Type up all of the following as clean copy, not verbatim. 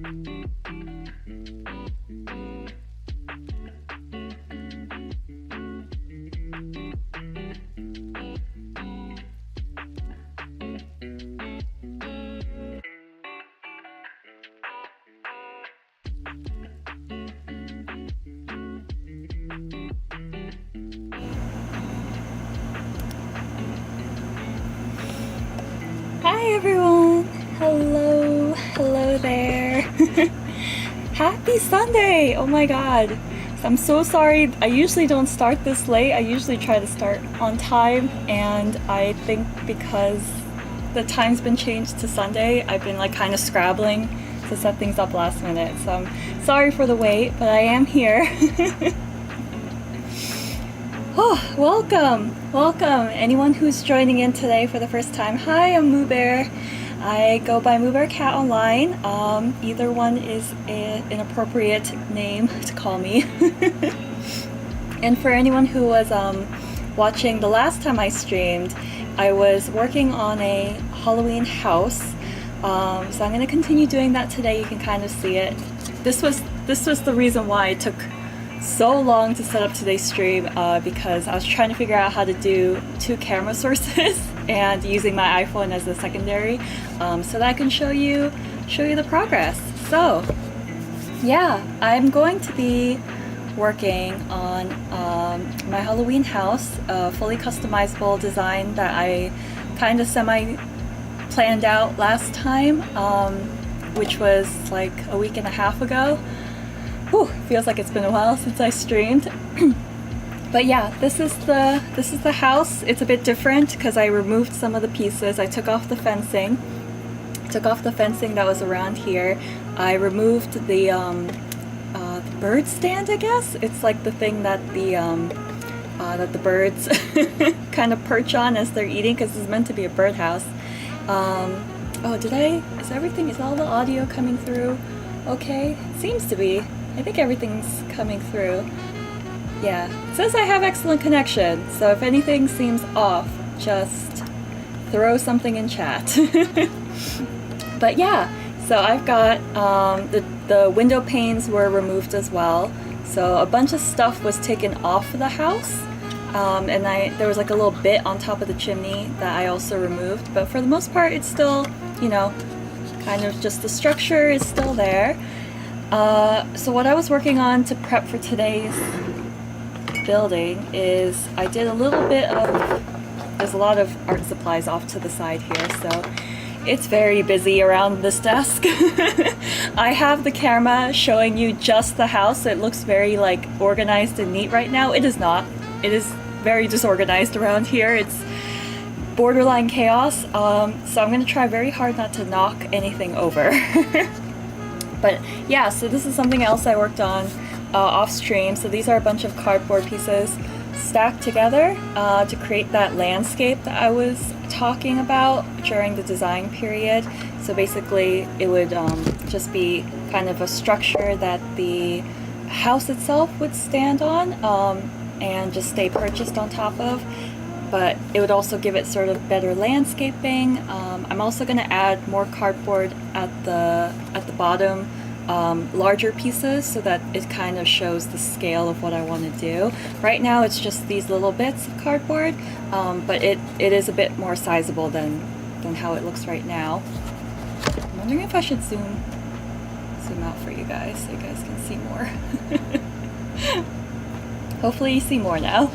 Hi everyone! Hello there! Happy Sunday! Oh my god! I'm so sorry, I usually don't start this late, I usually try to start on time, and I think because the time's been changed to Sunday, I've been like kind of scrabbling to set things up last minute, so I'm sorry for the wait, but I am here. Oh, welcome! Welcome! Anyone who's joining in today for the first time, hi, I'm Moo Bear. I go by Moo Bear Cat online. Either one is an appropriate name to call me. And for anyone who was watching the last time I streamed, I was working on a Halloween house. So I'm going to continue doing that today. You can kind of see it. This was the reason why it took so long to set up today's stream, because I was trying to figure out how to do 2 camera sources and using my iPhone as a secondary, so that I can show you the progress. So yeah, I'm going to be working on my Halloween house, a fully customizable design that I kind of semi planned out last time, which was like a week and a half ago. Whew, feels like it's been a while since I streamed. But yeah, this is the house. It's a bit different because I removed some of the pieces. I took off the fencing. That was around here. I removed the bird stand, I guess. It's like the thing that the birds kind of perch on as they're eating, because it's meant to be a birdhouse. Oh, is all the audio coming through? Okay, it seems to be. I think everything's coming through. Yeah, it says I have excellent connection, so if anything seems off, just throw something in chat. But yeah, so I've got the window panes were removed as well. So a bunch of stuff was taken off of the house, and there was like a little bit on top of the chimney that I also removed. But for the most part, it's still, kind of just the structure is still there. So what I was working on to prep for today's building is I did a little bit of, there's a lot of art supplies off to the side here, so it's very busy around this desk. I have the camera showing you just the house, so it looks very like organized and neat right now. It is not. It is very disorganized around here. It's borderline chaos, so I'm going to try very hard not to knock anything over. But yeah, so this is something else I worked on off stream. So these are a bunch of cardboard pieces stacked together to create that landscape that I was talking about during the design period. So basically it would just be kind of a structure that the house itself would stand on and just stay perched on top of. But it would also give it sort of better landscaping. I'm also going to add more cardboard at the bottom, larger pieces, so that it kind of shows the scale of what I want to do. Right now it's just these little bits of cardboard, but it is a bit more sizable than how it looks right now. I'm wondering if I should zoom out for you guys so you guys can see more. Hopefully you see more now.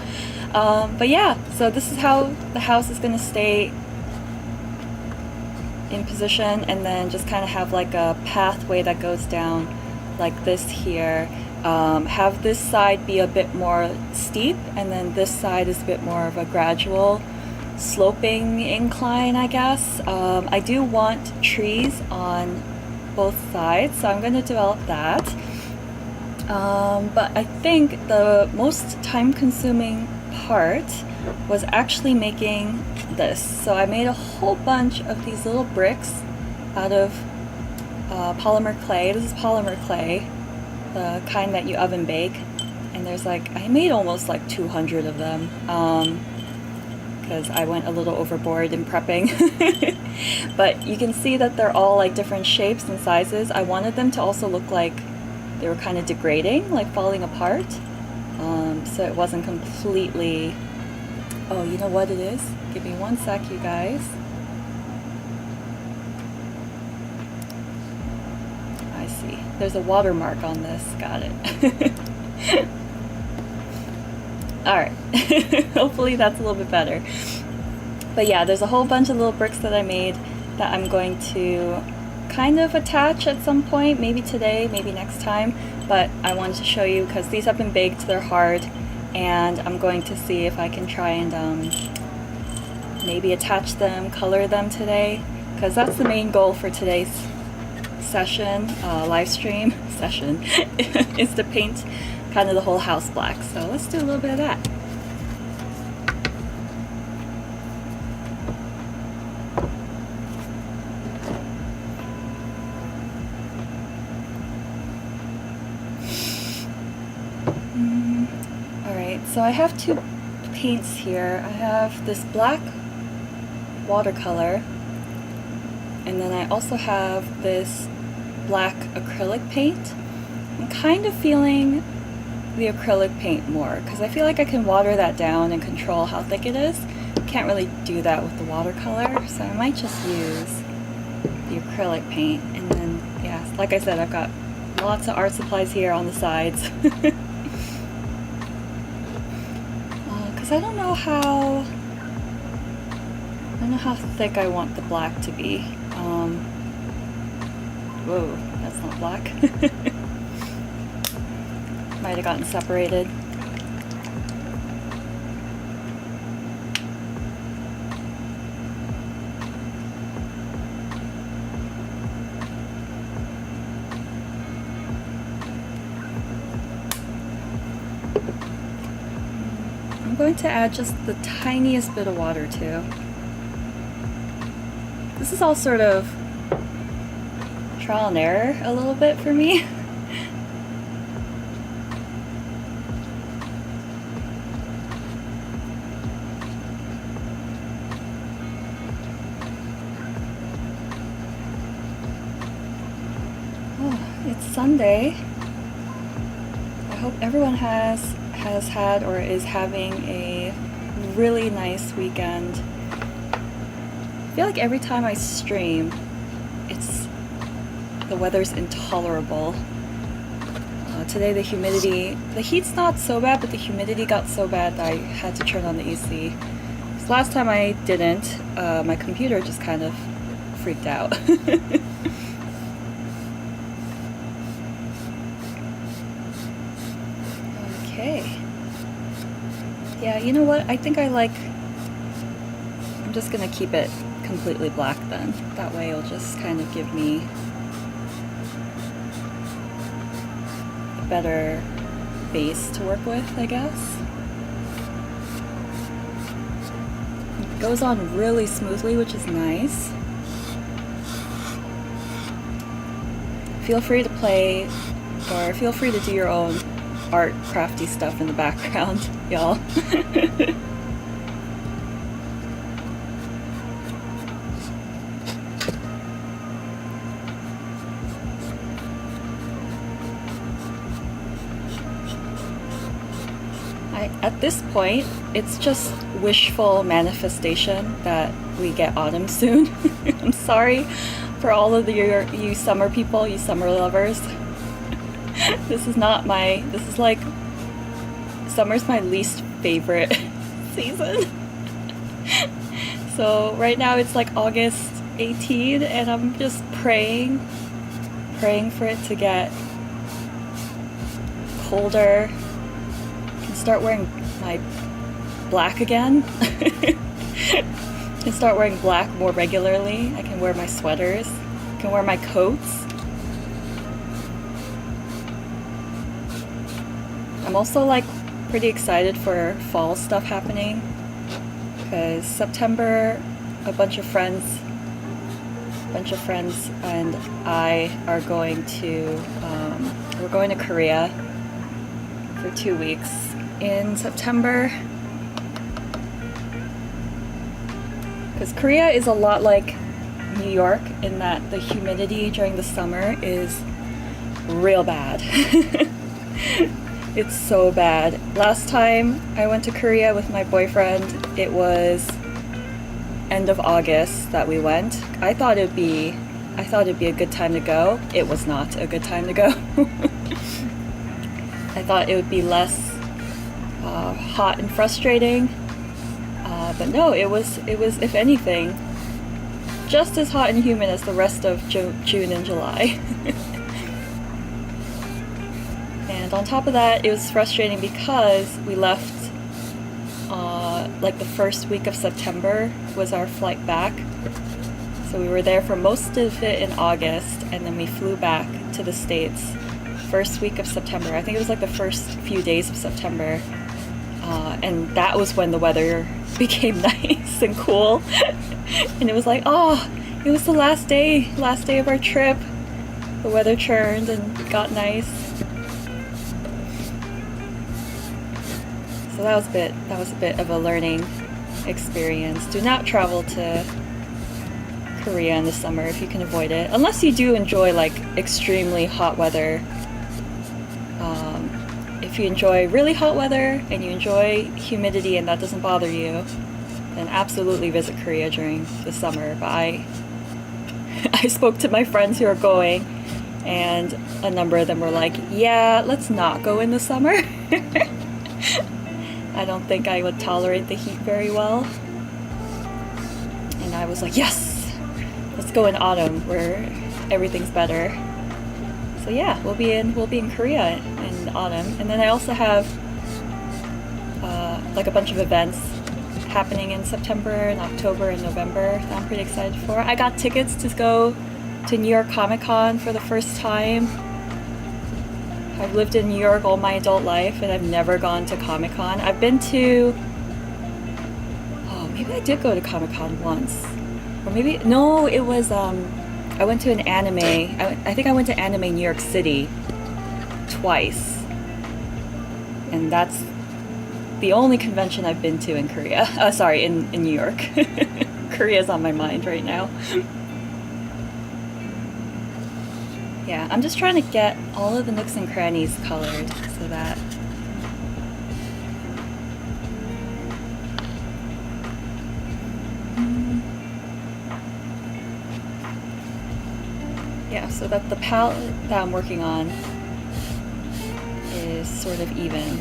But yeah, so this is how the house is going to stay in position, and then just kind of have like a pathway that goes down like this here. Have this side be a bit more steep, and then this side is a bit more of a gradual sloping incline, I guess. I do want trees on both sides, so I'm going to develop that. But I think the most time-consuming part was actually making this. So I made a whole bunch of these little bricks out of polymer clay. This is polymer clay, the kind that you oven bake. And there's like, I made almost like 200 of them. because I went a little overboard in prepping. But you can see that they're all like different shapes and sizes. I wanted them to also look like they were kind of degrading, like falling apart. So it wasn't completely... Oh, you know what it is? Give me one sec, you guys. I see. There's a watermark on this. Got it. Alright. Hopefully that's a little bit better. But yeah, there's a whole bunch of little bricks that I made that I'm going to kind of attach at some point, maybe today, maybe next time, but I wanted to show you because these have been baked, they're hard, and I'm going to see if I can try and maybe attach them, color them today, because that's the main goal for today's session, live stream session, is to paint kind of the whole house black. So let's do a little bit of that. So I have two paints here. I have this black watercolor, and then I also have this black acrylic paint. I'm kind of feeling the acrylic paint more because I feel like I can water that down and control how thick it is. Can't really do that with the watercolor, so I might just use the acrylic paint. And then, yeah, like I said, I've got lots of art supplies here on the sides. I don't know how thick I want the black to be. Whoa, that's not black. Might have gotten separated. I'm going to add just the tiniest bit of water too. This is all sort of trial and error a little bit for me. Oh, it's Sunday. I hope everyone has had or is having a really nice weekend. I feel like every time I stream, the weather's intolerable. Today the heat's not so bad, but the humidity got so bad that I had to turn on the AC. So last time I didn't, my computer just kind of freaked out. Okay. Yeah, you know what? I think I'm just gonna keep it completely black then. That way it'll just kind of give me a better base to work with, I guess. It goes on really smoothly, which is nice. Feel free to play, or feel free to do your own art crafty stuff in the background, y'all. At this point, it's just wishful manifestation that we get autumn soon. I'm sorry for all of you summer people, you summer lovers. This is like, summer's my least favorite season. So right now it's like August 18 and I'm just praying for it to get colder. I can start wearing my black again. I can start wearing black more regularly. I can wear my sweaters. I can wear my coats. I'm also like pretty excited for fall stuff happening because September, a bunch of friends and I are going to we're going to Korea for 2 weeks in September. Because Korea is a lot like New York in that the humidity during the summer is real bad. It's so bad. Last time I went to Korea with my boyfriend, it was end of August that we went. I thought it'd be a good time to go. It was not a good time to go. I thought it would be less hot and frustrating, but no, it was if anything just as hot and humid as the rest of June and July. And on top of that, it was frustrating because we left like the first week of September was our flight back. So we were there for most of it in August, and then we flew back to the States first week of September. I think it was like the first few days of September. And that was when the weather became nice and cool. And it was like, oh, it was the last day of our trip. The weather turned and got nice. So that was a bit of a learning experience. Do not travel to Korea in the summer if you can avoid it, unless you do enjoy like extremely hot weather. If you enjoy really hot weather and you enjoy humidity and that doesn't bother you, then absolutely visit Korea during the summer. But I spoke to my friends who are going, and a number of them were like, yeah, let's not go in the summer. I don't think I would tolerate the heat very well. And I was like, yes, let's go in autumn where everything's better. So yeah, we'll be in Korea in autumn. And then I also have like a bunch of events happening in September and October and November that I'm pretty excited for. I got tickets to go to New York Comic Con for the first time. I've lived in New York all my adult life and I've never gone to Comic Con. I've been to, maybe I did go to Comic Con once. Or maybe, no, it was, I went to an anime, I think I went to Anime New York City twice. And that's the only convention I've been to in Korea. In New York. Korea's on my mind right now. Yeah, I'm just trying to get all of the nooks and crannies colored so that so that the palette that I'm working on is sort of even.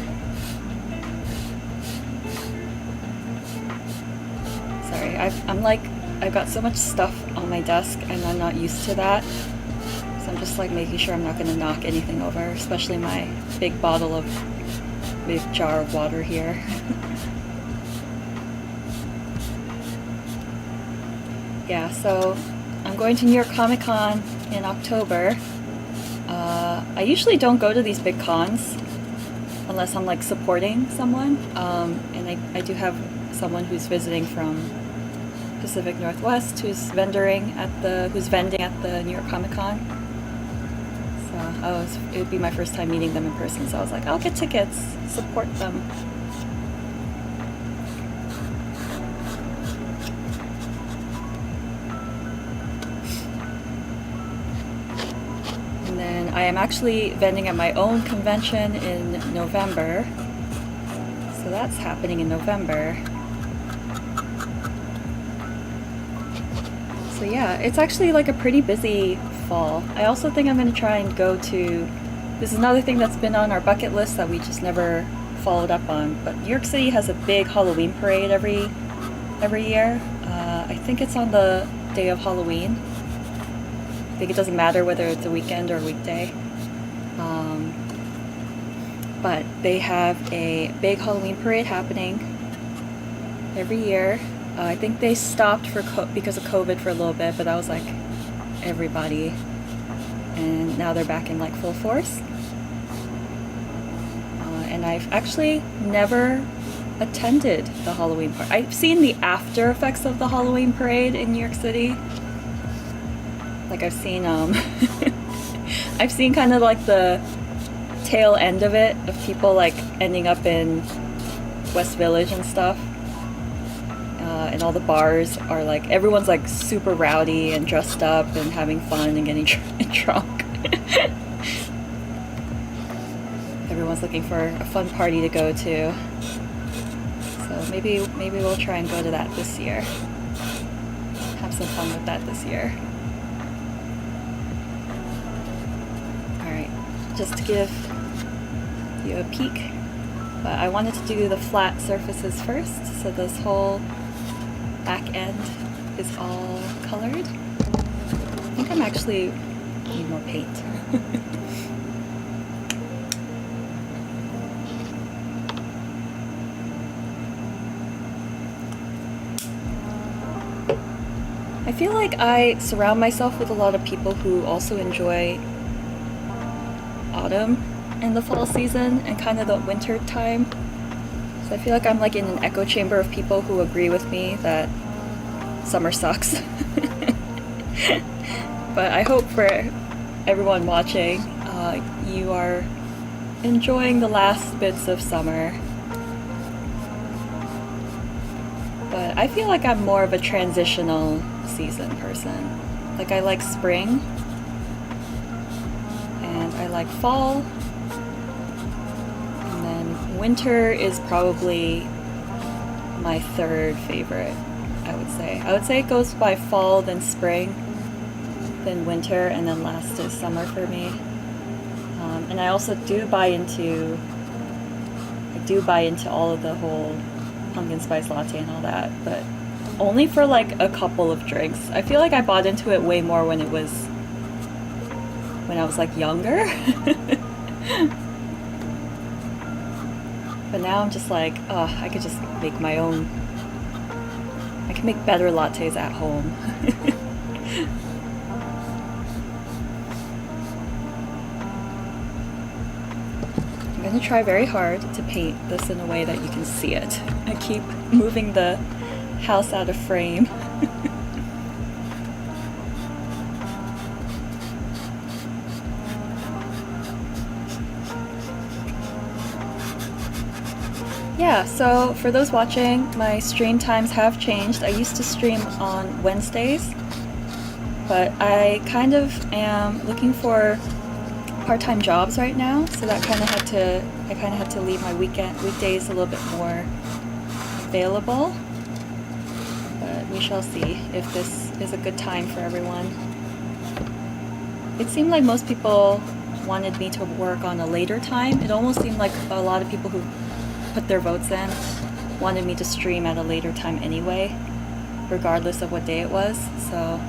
Sorry, I've got so much stuff on my desk and I'm not used to that. So I'm just like making sure I'm not going to knock anything over, especially my big jar of water here. Yeah, so I'm going to New York Comic Con in October. I usually don't go to these big cons unless I'm like supporting someone. And I do have someone who's visiting from Pacific Northwest who's vending at the New York Comic Con. So it would be my first time meeting them in person. So I was like, I'll get tickets, support them. And then I am actually vending at my own convention in November. So that's happening in November. So yeah, it's actually like a pretty busy fall. I also think I'm going to try and go to, this is another thing that's been on our bucket list that we just never followed up on, but New York City has a big Halloween parade every year. I think it's on the day of Halloween. I think it doesn't matter whether it's a weekend or a weekday. But they have a big Halloween parade happening every year. I think they stopped because of COVID for a little bit, but that was like everybody. And now they're back in like full force. And I've actually never attended the Halloween parade. I've seen the after effects of the Halloween parade in New York City. Like I've seen I've seen kind of like the tail end of it, of people like ending up in West Village and stuff. and all the bars are like, everyone's like super rowdy and dressed up and having fun and getting drunk. Everyone's looking for a fun party to go to. So maybe we'll try and go to that this year. Have some fun with that this year. Alright, just to give you a peek. But I wanted to do the flat surfaces first, so this whole back end is all colored. I think I'm actually need more paint. I feel like I surround myself with a lot of people who also enjoy autumn and the fall season and kind of the winter time. So I feel like I'm like in an echo chamber of people who agree with me that summer sucks. But I hope for everyone watching, you are enjoying the last bits of summer. But I feel like I'm more of a transitional season person. Like I like spring, and I like fall, and then winter is probably my third favorite, I would say. I would say it goes by fall, then spring, then winter, and then last is summer for me. And I also do buy into all of the whole pumpkin spice latte and all that, but only for like a couple of drinks. I feel like I bought into it way more when I was like younger. But now I'm just like, oh, I could just make my own. I can make better lattes at home. I'm gonna try very hard to paint this in a way that you can see it. I keep moving the house out of frame. Yeah, so for those watching, my stream times have changed. I used to stream on Wednesdays, but I kind of am looking for part-time jobs right now, so that I kind of had to leave my weekdays a little bit more available. But we shall see if this is a good time for everyone. It seemed like most people wanted me to work on a later time. It almost seemed like a lot of people who put their votes in wanted me to stream at a later time anyway, regardless of what day it was, so.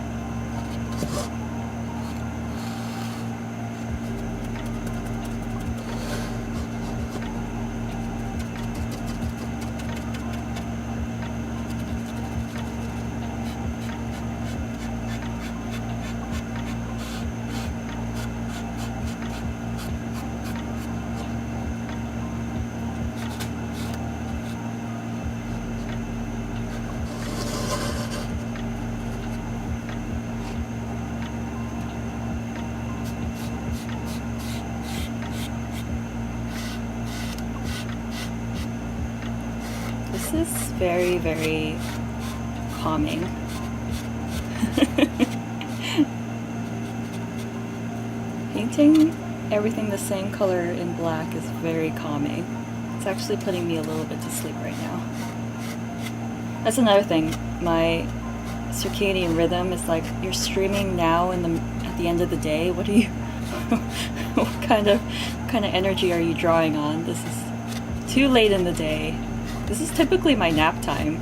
This is very, very calming. Painting everything the same color in black is very calming. It's actually putting me a little bit to sleep right now. That's another thing. My circadian rhythm is like, you're streaming now at the end of the day. What are you? what kind of energy are you drawing on? This is too late in the day. This is typically my nap time.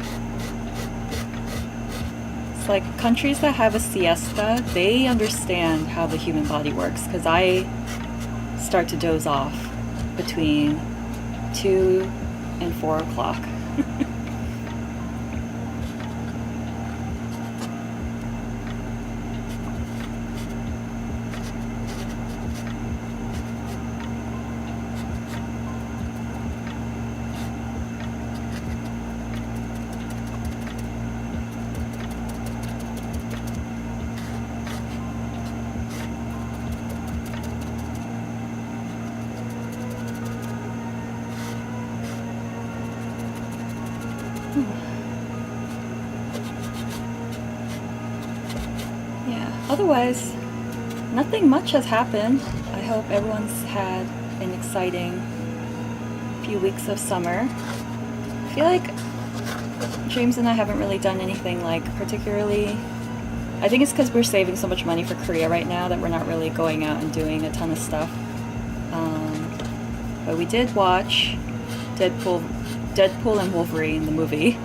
It's like countries that have a siesta, they understand how the human body works, because I start to doze off between 2 and 4 o'clock. otherwise, nothing much has happened. I hope everyone's had an exciting few weeks of summer. I feel like James and I haven't really done anything like particularly. I think it's because we're saving so much money for Korea right now that we're not really going out and doing a ton of stuff. But we did watch Deadpool and Wolverine, the movie,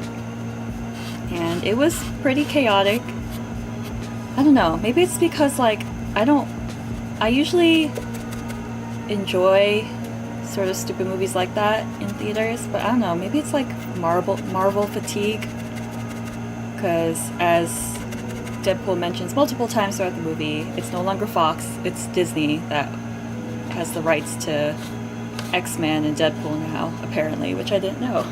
and it was pretty chaotic. I don't know, maybe it's because like I usually enjoy sort of stupid movies like that in theaters, but I don't know, maybe it's like Marvel fatigue, because as Deadpool mentions multiple times throughout the movie, it's no longer Fox, it's Disney that has the rights to X-Men and Deadpool now, apparently, which I didn't know.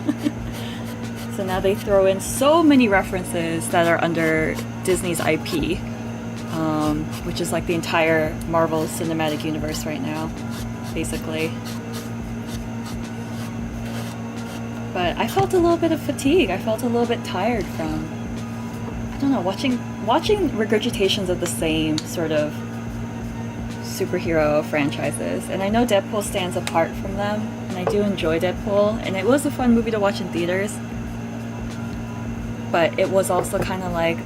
So now they throw in so many references that are under Disney's IP, which is like the entire Marvel Cinematic Universe right now, basically. But I felt a little bit of fatigue. I felt a little bit tired from, I don't know, watching regurgitations of the same sort of superhero franchises. And I know Deadpool stands apart from them, and I do enjoy Deadpool, and it was a fun movie to watch in theaters. But it was also kind of like,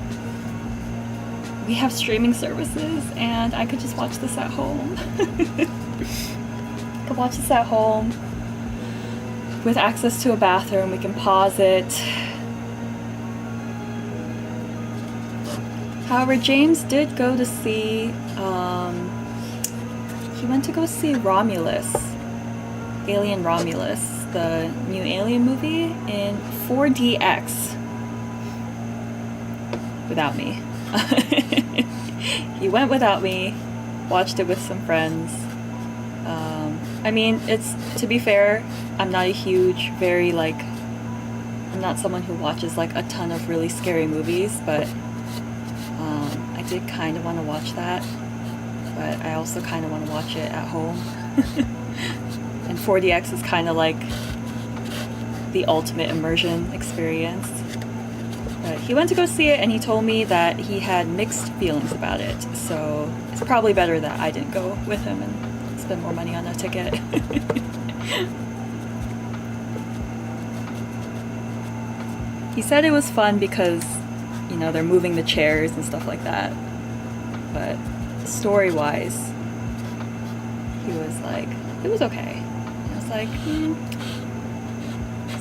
we have streaming services, and I could just watch this at home. I could watch this at home with access to a bathroom. We can pause it. However, James did go to see, he went to go see Romulus, Alien Romulus, the new Alien movie in 4DX. Without me. He went without me, watched it with some friends. I mean, it's, to be fair, I'm not a huge, I'm not someone who watches like a ton of really scary movies, but I did kind of want to watch that, but I also kind of want to watch it at home. And 4DX is kind of like the ultimate immersion experience. But he went to go see it, and he told me that he had mixed feelings about it, so it's probably better that I didn't go with him and spend more money on a ticket. He said it was fun because, you know, they're moving the chairs and stuff like that, but story-wise, he was like, it was okay. And I was like,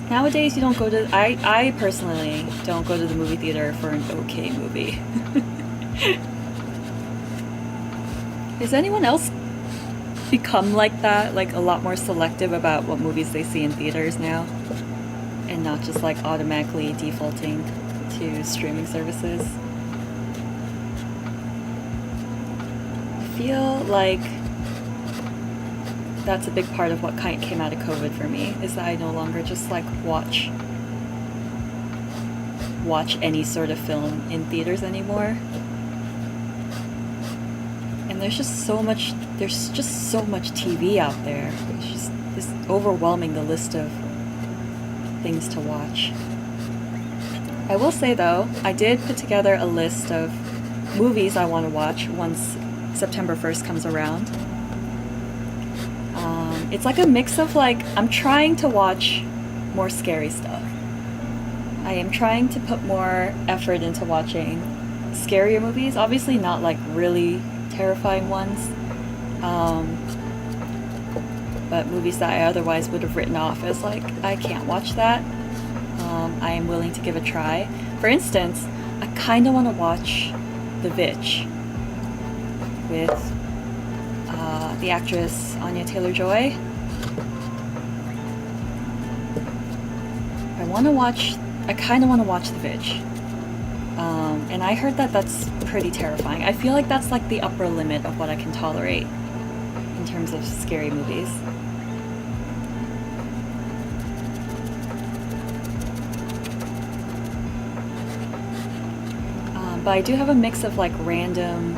nowadays you don't go to, I personally don't go to the movie theater for an okay movie. Has anyone else become like that, like a lot more selective about what movies they see in theaters now, and not just like automatically defaulting to streaming services? I feel like that's a big part of what kind came out of COVID for me, is that I no longer just like watch any sort of film in theaters anymore. And there's just so much TV out there. It's overwhelming, the list of things to watch. I will say though, I did put together a list of movies I want to watch once September 1st comes around. It's like a mix of like, I'm trying to watch more scary stuff. I am trying to put more effort into watching scarier movies, obviously not like really terrifying ones, but movies that I otherwise would have written off as like, I can't watch that. I am willing to give a try. For instance, I kind of want to watch The Witch with the actress Anya Taylor-Joy. I kind of want to watch The Witch. And I heard that that's pretty terrifying. I feel like that's like the upper limit of what I can tolerate in terms of scary movies. But I do have a mix of like random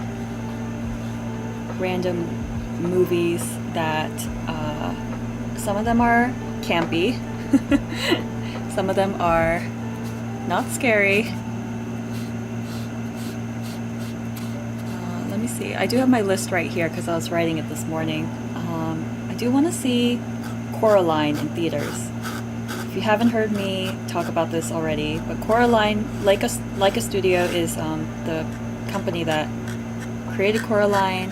movies that some of them are campy, some of them are not scary. let me see. I do have my list right here because I was writing it this morning. I do want to see Coraline in theaters. If you haven't heard me talk about this already, but Coraline, Leica Studio is the company that created Coraline,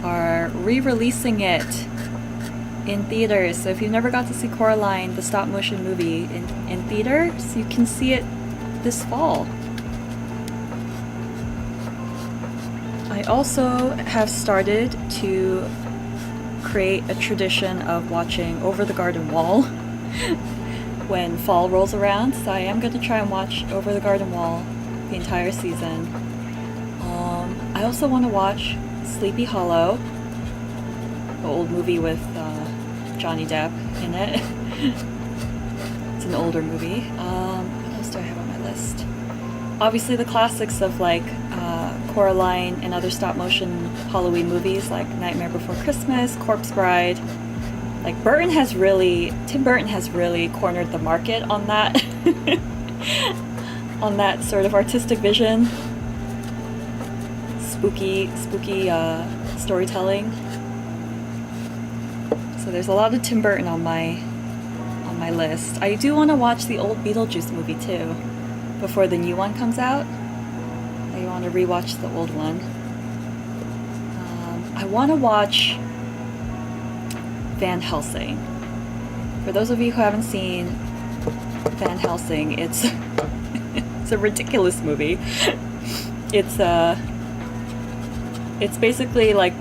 are re-releasing it in theaters. So if you never got to see Coraline, the stop motion movie in theaters, you can see it this fall. I also have started to create a tradition of watching Over the Garden Wall when fall rolls around. So I am going to try and watch Over the Garden Wall the entire season. I also want to watch Sleepy Hollow, the old movie with Johnny Depp in it. It's an older movie. What else do I have on my list? Obviously the classics of like Coraline and other stop motion Halloween movies like Nightmare Before Christmas, Corpse Bride. Like Tim Burton has really cornered the market on that on that sort of artistic vision. Spooky storytelling. So there's a lot of Tim Burton on my list. I do want to watch the old Beetlejuice movie too, before the new one comes out. I want to rewatch the old one. I want to watch Van Helsing. For those of you who haven't seen Van Helsing, it's it's a ridiculous movie. It's basically like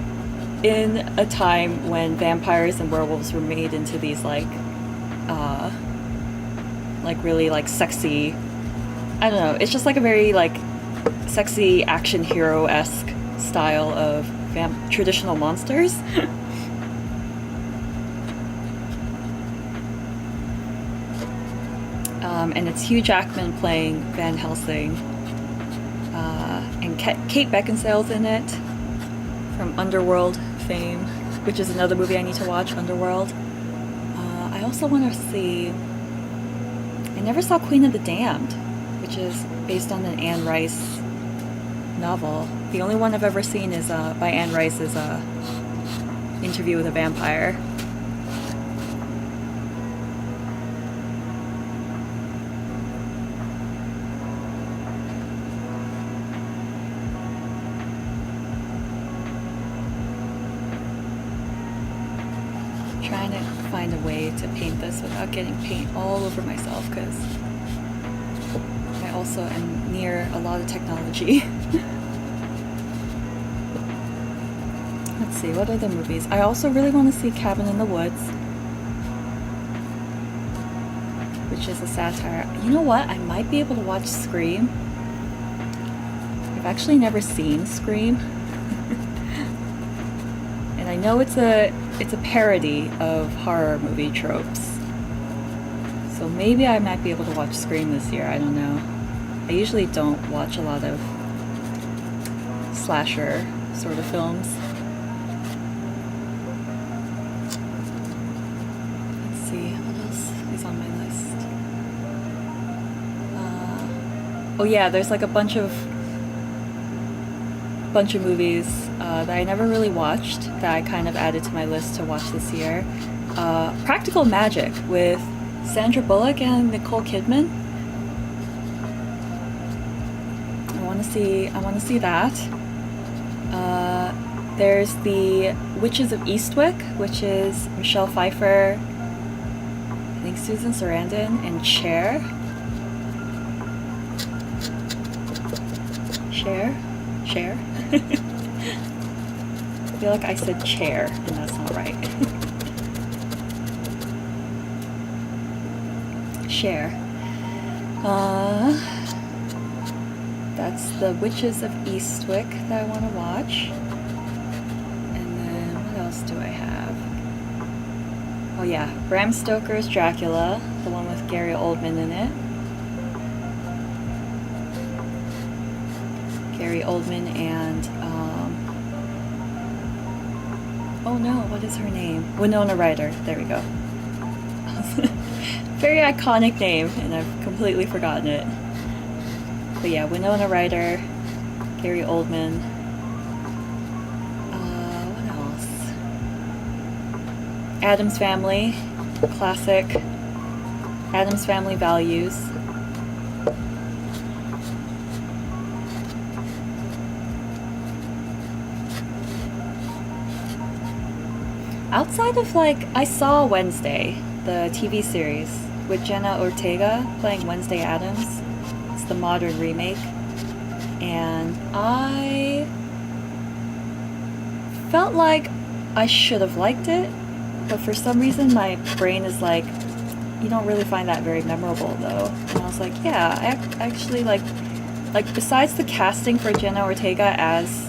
in a time when vampires and werewolves were made into these like really like sexy, I don't know, it's just like a very like sexy action hero-esque style of traditional monsters. And it's Hugh Jackman playing Van Helsing, and Kate Beckinsale's in it from Underworld fame, which is another movie I need to watch, Underworld. I also want to see, I never saw Queen of the Damned, which is based on an Anne Rice novel. The only one I've ever seen is by Anne Rice is Interview with a Vampire. Trying to find a way to paint this without getting paint all over myself, because I also am near a lot of technology. Let's see, what other movies? I also really want to see Cabin in the Woods, which is a satire. You know what? I might be able to watch Scream. I've actually never seen Scream. And I know it's a parody of horror movie tropes. So maybe I might be able to watch Scream this year, I don't know. I usually don't watch a lot of slasher sort of films. Let's see, what else is on my list? Oh yeah, there's like a bunch of movies that I never really watched that I kind of added to my list to watch this year. Practical Magic with Sandra Bullock and Nicole Kidman. I want to see that. There's The Witches of Eastwick, which is Michelle Pfeiffer, I think Susan Sarandon, and Cher. I feel like I said chair, and that's not right. Cher. That's The Witches of Eastwick that I want to watch. And then, what else do I have? Oh yeah, Bram Stoker's Dracula, the one with Gary Oldman in it. Gary Oldman and, oh no, what is her name? Winona Ryder, there we go. Very iconic name, and I've completely forgotten it. But yeah, Winona Ryder, Gary Oldman. Addams Family, classic Addams Family values. Outside of like, I saw Wednesday, the TV series with Jenna Ortega playing Wednesday Addams. It's the modern remake. And I felt like I should have liked it, but for some reason my brain is like, you don't really find that very memorable though. And I was like, yeah, I actually like besides the casting for Jenna Ortega as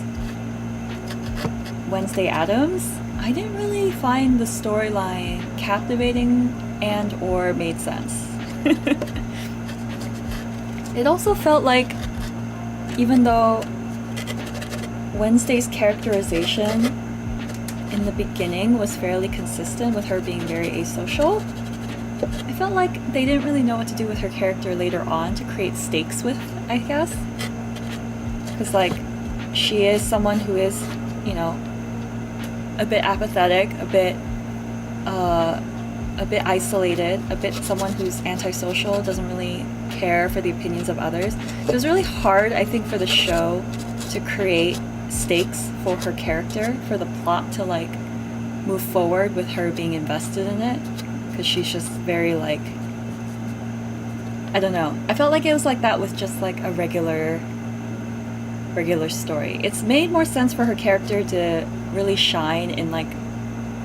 Wednesday Addams, I didn't really find the storyline captivating and or made sense. It also felt like, even though Wednesday's characterization in the beginning was fairly consistent with her being very asocial, I felt like they didn't really know what to do with her character later on to create stakes with, I guess. Because, like, she is someone who is, you know, a bit apathetic, a bit isolated, a bit someone who's antisocial, doesn't really care for the opinions of others. It was really hard, I think, for the show to create stakes for her character, for the plot to, like, move forward with her being invested in it. Because she's just very, like, I don't know. I felt like it was like that with just, like, a regular story. It's made more sense for her character to really shine in, like,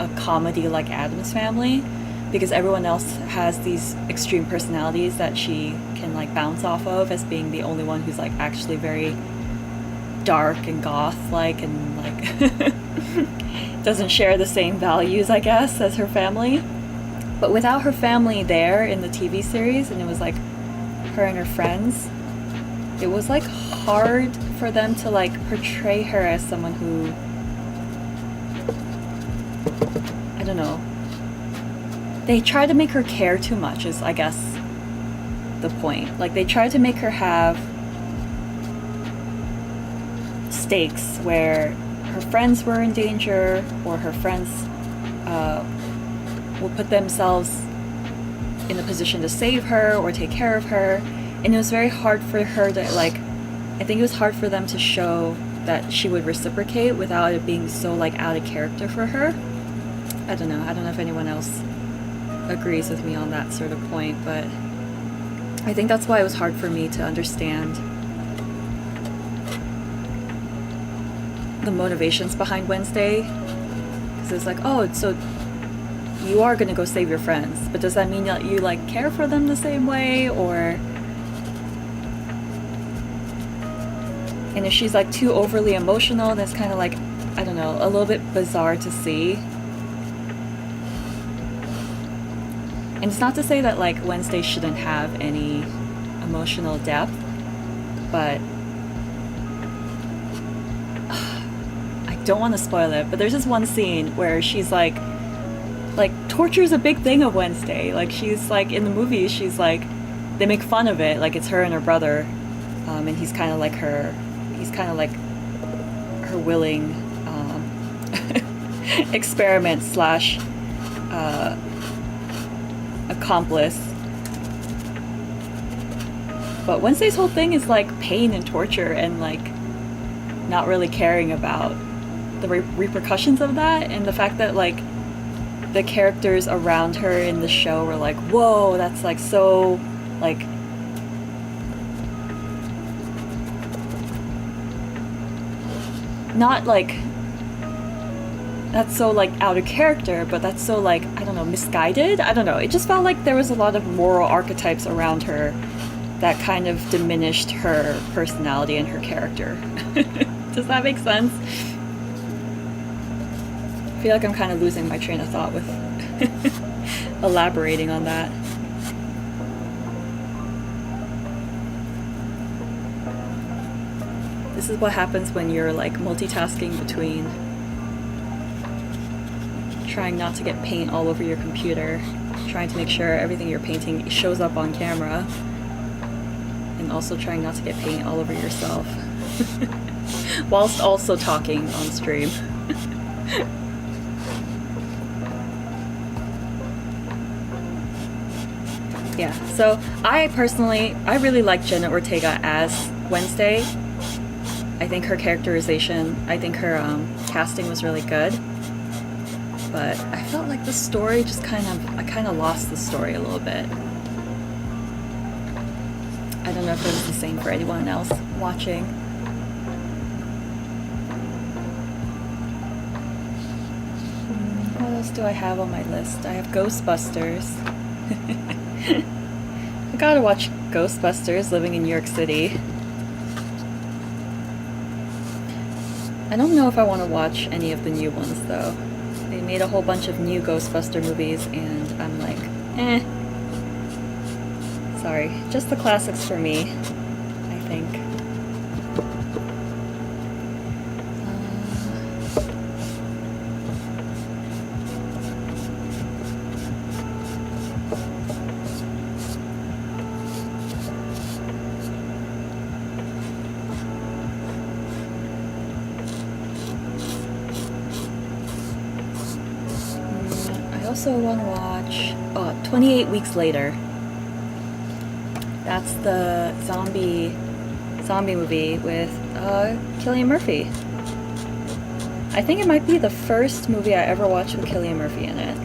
a comedy like Addams Family, because everyone else has these extreme personalities that she can, like, bounce off of as being the only one who's, like, actually very dark and goth-like and, like, doesn't share the same values, I guess, as her family. But without her family there in the TV series, and it was, like, her and her friends, it was, like, hard for them to, like, portray her as someone who, I don't know, they try to make her care too much is, I guess, the point. Like, they try to make her have stakes where her friends were in danger, or her friends will put themselves in a position to save her or take care of her. And it was very hard for her to, like, I think it was hard for them to show that she would reciprocate without it being so, like, out of character for her. I don't know if anyone else agrees with me on that sort of point, but I think that's why it was hard for me to understand the motivations behind Wednesday. Because it's like, oh, so you are gonna go save your friends, but does that mean that you, like, care for them the same way? Or, and if she's, like, too overly emotional, that's kind of, like, I don't know, a little bit bizarre to see. And it's not to say that, like, Wednesday shouldn't have any emotional depth, but I don't want to spoil it, but there's this one scene where she's like torture's a big thing of Wednesday. Like, she's, like, in the movie, she's, like, they make fun of it, like, it's her and her brother, and he's kind of like her willing experiment slash accomplice. But Wednesday's whole thing is, like, pain and torture and, like, not really caring about the repercussions of that, and the fact that, like, the characters around her in the show were like, whoa, that's, like, so, like, not, like, that's so, like, out of character, but that's so, like, I don't know, misguided? I don't know. It just felt like there was a lot of moral archetypes around her that kind of diminished her personality and her character. Does that make sense? I feel like I'm kind of losing my train of thought with elaborating on that. This is what happens when you're, like, multitasking between trying not to get paint all over your computer, trying to make sure everything you're painting shows up on camera, and also trying not to get paint all over yourself, whilst also talking on stream. Yeah, so I really like Jenna Ortega as Wednesday. I think her characterization, I think her casting was really good. But I felt like the story I kind of lost the story a little bit. I don't know if it was the same for anyone else watching. What else do I have on my list? I have Ghostbusters. I gotta watch Ghostbusters living in New York City. I don't know if I want to watch any of the new ones though. They made a whole bunch of new Ghostbuster movies and I'm like, eh. Sorry, just the classics for me, I think. I also want to watch 28 Weeks Later. That's the zombie movie with Cillian Murphy. I think it might be the first movie I ever watched with Cillian Murphy in it.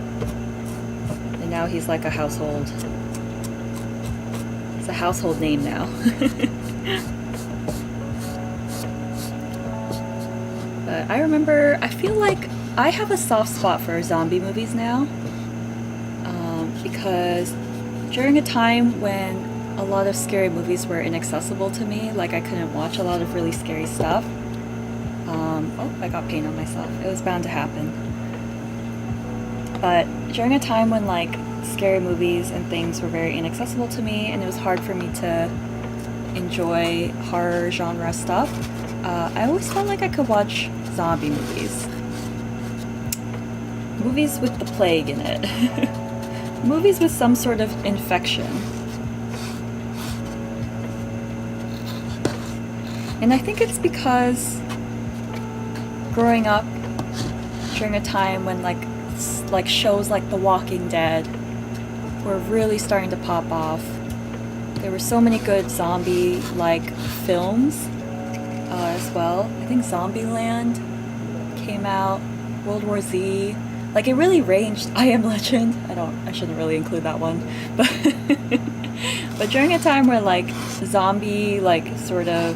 And now he's like a household name now. But I feel like I have a soft spot for zombie movies now. Because during a time when a lot of scary movies were inaccessible to me, like I couldn't watch a lot of really scary stuff. Oh, I got paint on myself. It was bound to happen. But during a time when like scary movies and things were very inaccessible to me and it was hard for me to enjoy horror genre stuff, I always felt like I could watch zombie movies. Movies with the plague in it. Movies with some sort of infection. And I think it's because growing up during a time when like shows like The Walking Dead were really starting to pop off. There were so many good zombie-like films as well. I think Zombieland came out, World War Z. Like it really ranged. I Am Legend. I shouldn't really include that one, but but during a time where like zombie like sort of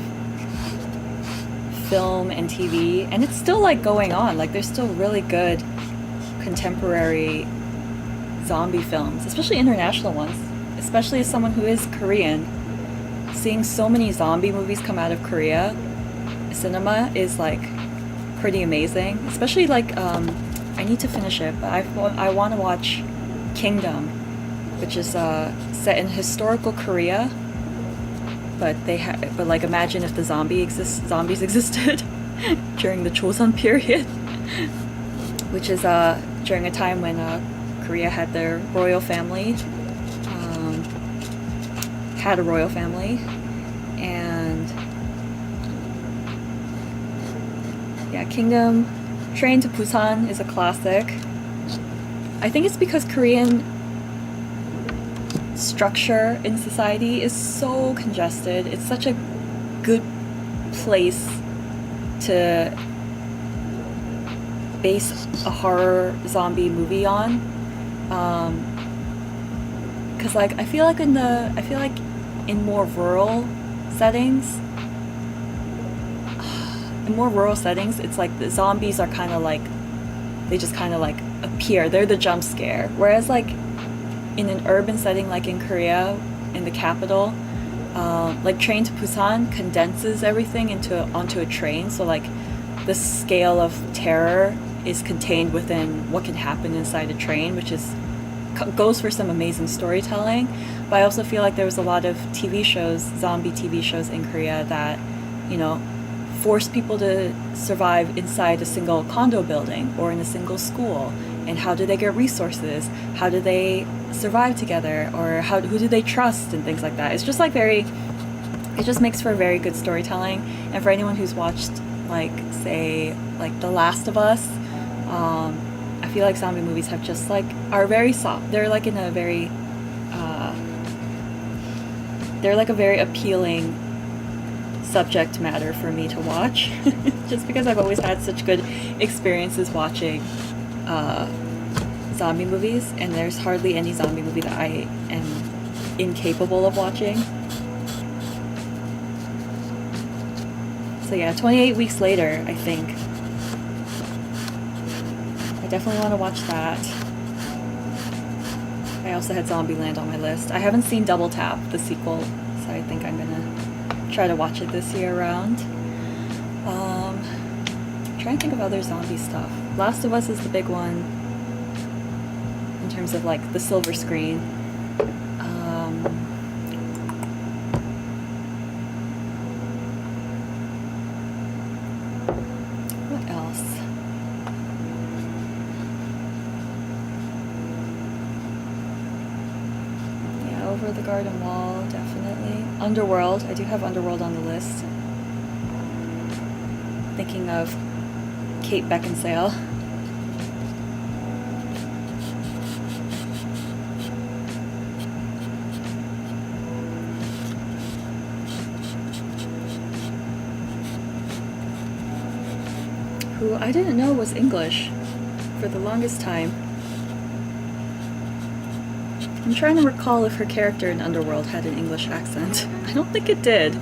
film and TV, and it's still like going on. Like there's still really good contemporary zombie films, especially international ones. Especially as someone who is Korean, seeing so many zombie movies come out of Korea cinema is like pretty amazing. Especially like I need to finish it, but I want to watch Kingdom, which is set in historical Korea. But but like imagine if the zombies existed during the Joseon period, which is during a time when Korea had their royal family, and yeah, Kingdom. Train to Busan is a classic. I think it's because Korean structure in society is so congested. It's such a good place to base a horror zombie movie on. Cause like I feel like in more rural settings, it's like the zombies are kind of like, they just kind of like appear. They're the jump scare. Whereas like in an urban setting, like in Korea, in the capital, like Train to Busan condenses everything onto a train. So like the scale of terror is contained within what can happen inside a train, which goes for some amazing storytelling. But I also feel like there was a lot of TV shows, zombie TV shows in Korea that, you know, force people to survive inside a single condo building or in a single school. And how do they get resources? How do they survive together? Or who do they trust and things like that? It's just like it just makes for very good storytelling. And for anyone who's watched like say like The Last of Us, I feel like zombie movies are very soft. They're like in a very they're like a very appealing subject matter for me to watch, just because I've always had such good experiences watching zombie movies, and there's hardly any zombie movie that I am incapable of watching. So yeah, 28 Weeks Later, I think. I definitely want to watch that. I also had Zombieland on my list. I haven't seen Double Tap, the sequel, so I think I'm gonna try to watch it this year around. Trying to think of other zombie stuff. Last of Us is the big one in terms of like the silver screen. What else? Yeah, Over the Garden Wall, definitely. Underworld, I do have Underworld on the list. Thinking of Kate Beckinsale. Who I didn't know was English for the longest time. I'm trying to recall if her character in Underworld had an English accent. I don't think it did.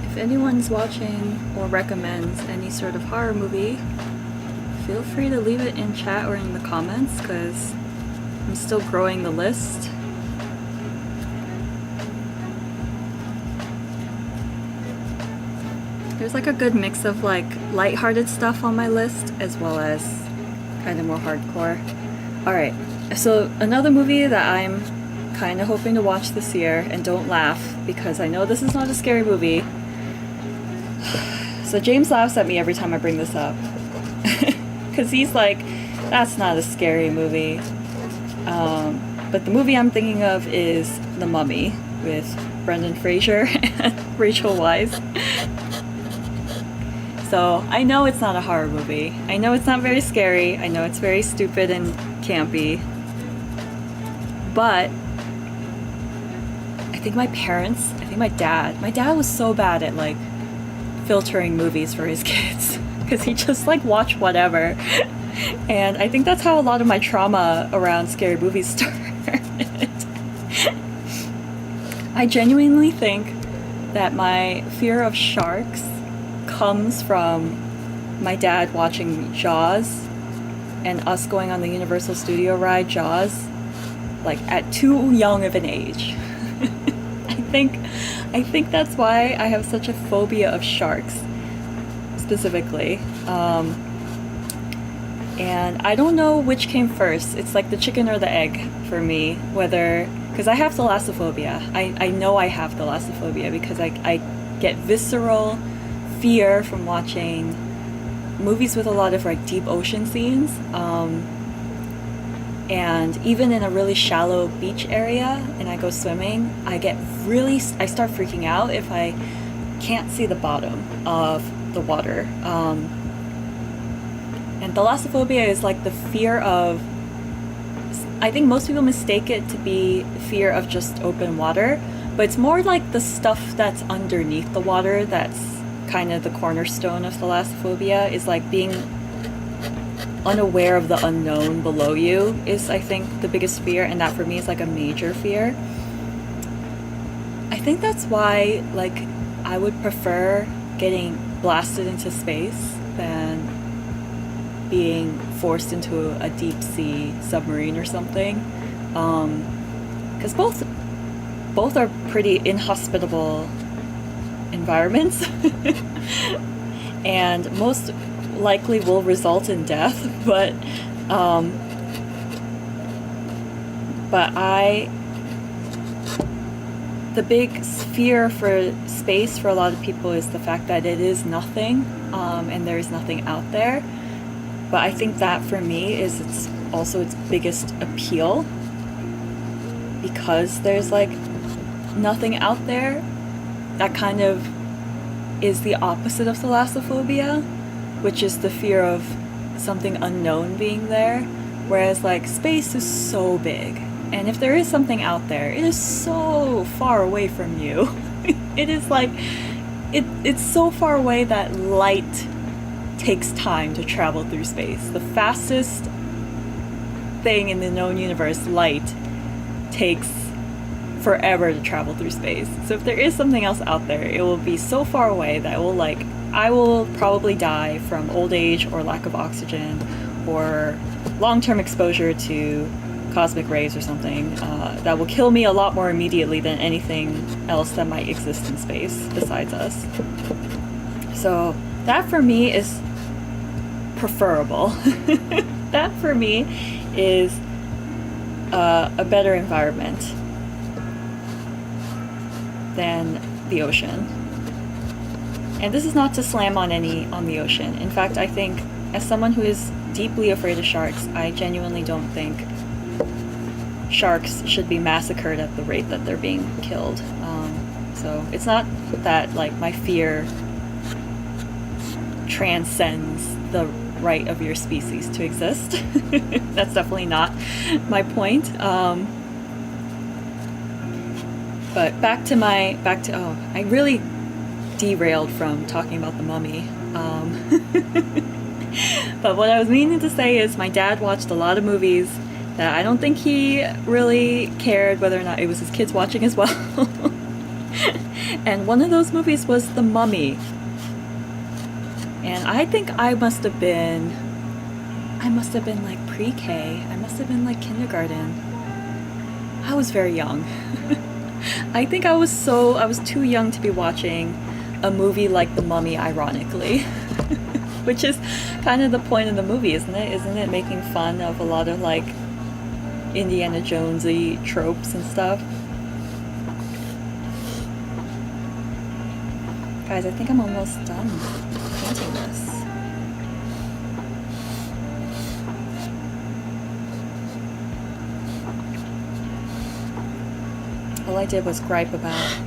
If anyone's watching or recommends any sort of horror movie, feel free to leave it in chat or in the comments, because I'm still growing the list. There's like a good mix of like lighthearted stuff on my list as well as kind of more hardcore. Alright, so another movie that I'm kind of hoping to watch this year, and don't laugh because I know this is not a scary movie. So James laughs at me every time I bring this up. Because he's like, that's not a scary movie. But the movie I'm thinking of is The Mummy with Brendan Fraser and Rachel Weisz. So I know it's not a horror movie. I know it's not very scary. I know it's very stupid and campy. But I think my dad was so bad at like filtering movies for his kids, because he just like watched whatever, and I think that's how a lot of my trauma around scary movies started. I genuinely think that my fear of sharks comes from my dad watching Jaws and us going on the Universal Studio ride Jaws like at too young of an age. I think that's why I have such a phobia of sharks, specifically. And I don't know which came first. It's like the chicken or the egg for me, because I have thalassophobia. I know I have thalassophobia because I get visceral fear from watching movies with a lot of like deep ocean scenes. And even in a really shallow beach area and I go swimming, I start freaking out if I can't see the bottom of the water. And thalassophobia is like the fear of, I think most people mistake it to be fear of just open water, but it's more like the stuff that's underneath the water that's kind of the cornerstone of thalassophobia, is like being unaware of the unknown below you is, I think, the biggest fear, and that for me is like a major fear. I think that's why like I would prefer getting blasted into space than being forced into a deep sea submarine or something, because both are pretty inhospitable environments and most likely will result in death, but the big fear for space for a lot of people is the fact that it is nothing, and there is nothing out there. But I think that for me is its biggest appeal, because there's like nothing out there. That kind of is the opposite of thalassophobia, which is the fear of something unknown being there. Whereas like space is so big, and if there is something out there, it is so far away from you. It is like it's so far away that light takes time to travel through space. The fastest thing in the known universe, light, takes forever to travel through space. So if there is something else out there, it will be so far away that I will probably die from old age or lack of oxygen or long-term exposure to cosmic rays or something that will kill me a lot more immediately than anything else that might exist in space besides us. So that for me is preferable. That for me is a better environment than the ocean. And this is not to slam on the ocean. In fact, I think as someone who is deeply afraid of sharks, I genuinely don't think sharks should be massacred at the rate that they're being killed. So it's not that like my fear transcends the right of your species to exist. That's definitely not my point. But back to I really derailed from talking about the Mummy. But what I was meaning to say is my dad watched a lot of movies that I don't think he really cared whether or not it was his kids watching as well. And one of those movies was The Mummy. And I think I must have been like pre-K. I must have been like kindergarten. I was very young. I think I was too young to be watching a movie like The Mummy, ironically. Which is kind of the point of the movie, isn't it? Isn't it making fun of a lot of like Indiana Jonesy tropes and stuff? Guys, I think I'm almost done painting this. All I did was gripe about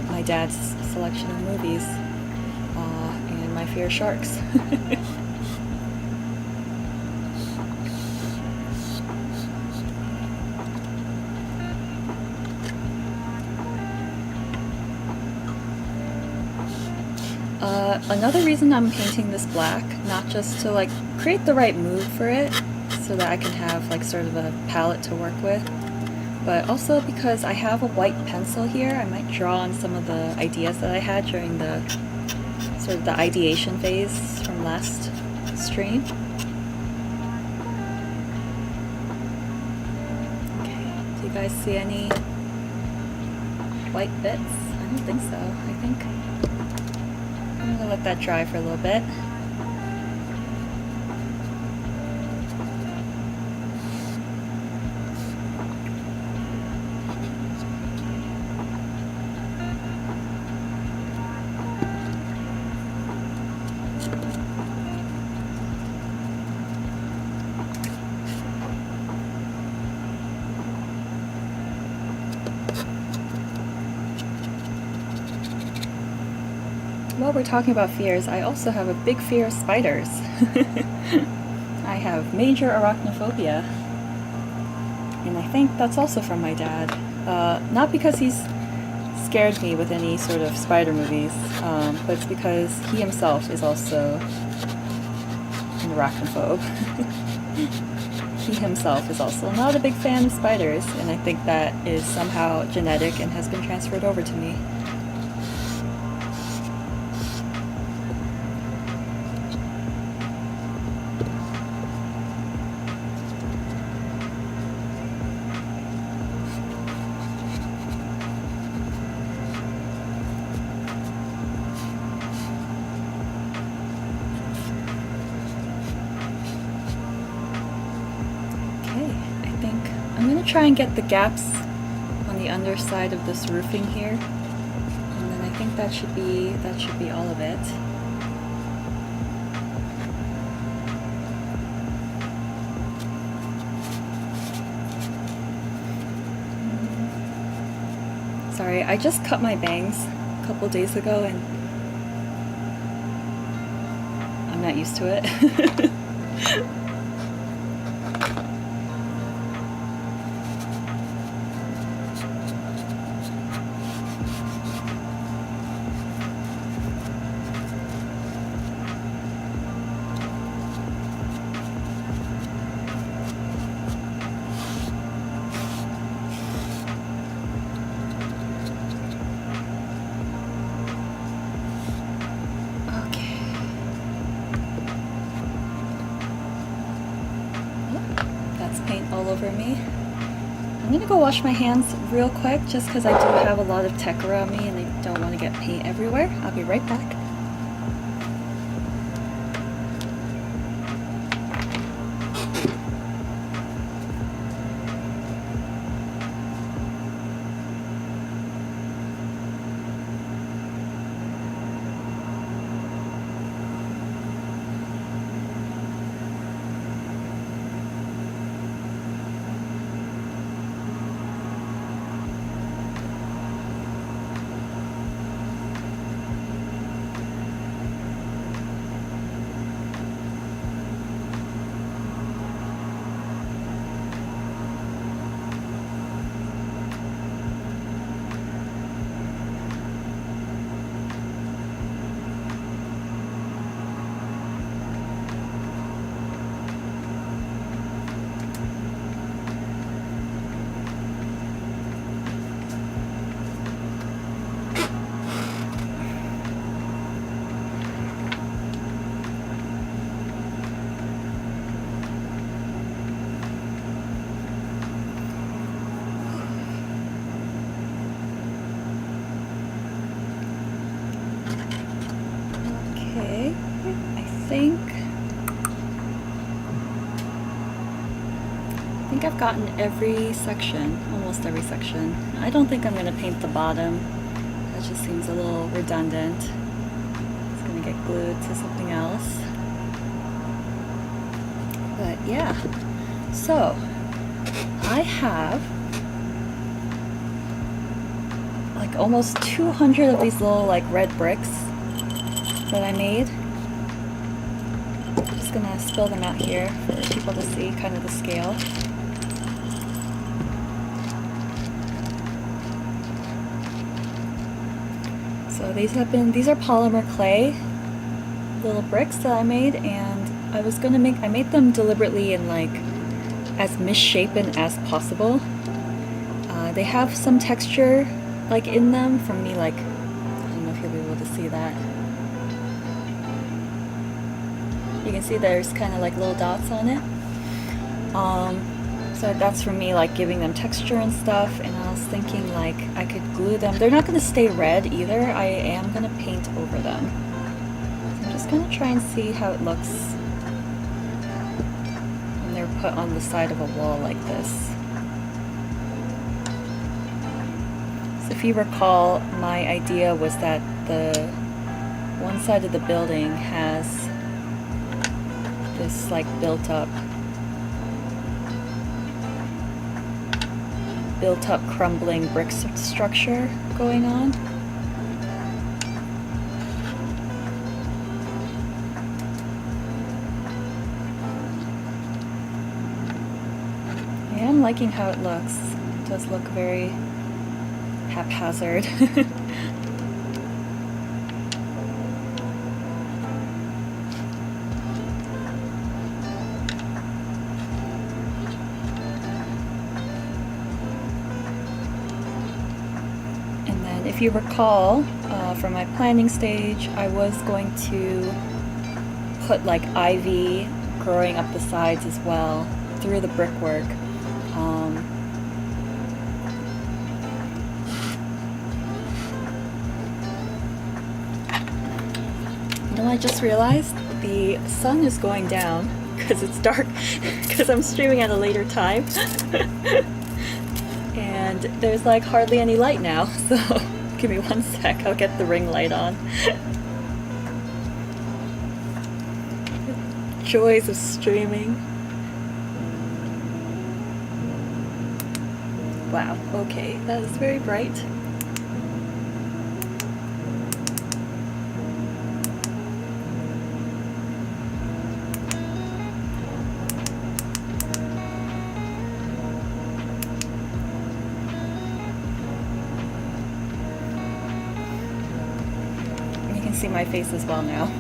my dad's selection of movies and my fear of sharks. Another reason I'm painting this black, not just to like create the right mood for it so that I can have like sort of a palette to work with, but also because I have a white pencil here. I might draw on some of the ideas that I had during the sort of the ideation phase from last stream. Okay, do you guys see any white bits? I don't think so. I think I'm gonna let that dry for a little bit. While we're talking about fears, I also have a big fear of spiders. I have major arachnophobia, and I think that's also from my dad. Not because he's scared me with any sort of spider movies, but it's because he himself is also an arachnophobe. He himself is also not a big fan of spiders, and I think that is somehow genetic and has been transferred over to me. Try and get the gaps on the underside of this roofing here. And then I think that should be all of it. Sorry, I just cut my bangs a couple days ago and I'm not used to it. Paint all over me. I'm gonna go wash my hands real quick just because I do have a lot of tech around me and I don't want to get paint everywhere. I'll be right back. I think I've gotten every section, almost every section. I don't think I'm going to paint the bottom. That just seems a little redundant. It's going to get glued to something else. But yeah, so I have like almost 200 of these little like red bricks that I made. I'm just gonna spill them out here for people to see kind of the scale. So these are polymer clay little bricks that I made, and I made them deliberately in like as misshapen as possible. They have some texture like in them from me, like, I don't know if you'll be able to see that. You can see there's kind of like little dots on it. So that's from me like giving them texture and stuff, and I was thinking like I could glue them. They're not going to stay red either. I am going to paint over them. So I'm just going to try and see how it looks when they're put on the side of a wall like this. So if you recall, my idea was that the one side of the building has this like built up crumbling brick structure going on. I am liking how it looks. It does look very haphazard. If you recall, from my planning stage, I was going to put like ivy growing up the sides as well through the brickwork. You know, I just realized the sun is going down because it's dark, because I'm streaming at a later time. And and there's like hardly any light now, so give me one sec, I'll get the ring light on. Joys of streaming. Wow, okay, that is very bright. You can see my face as well now.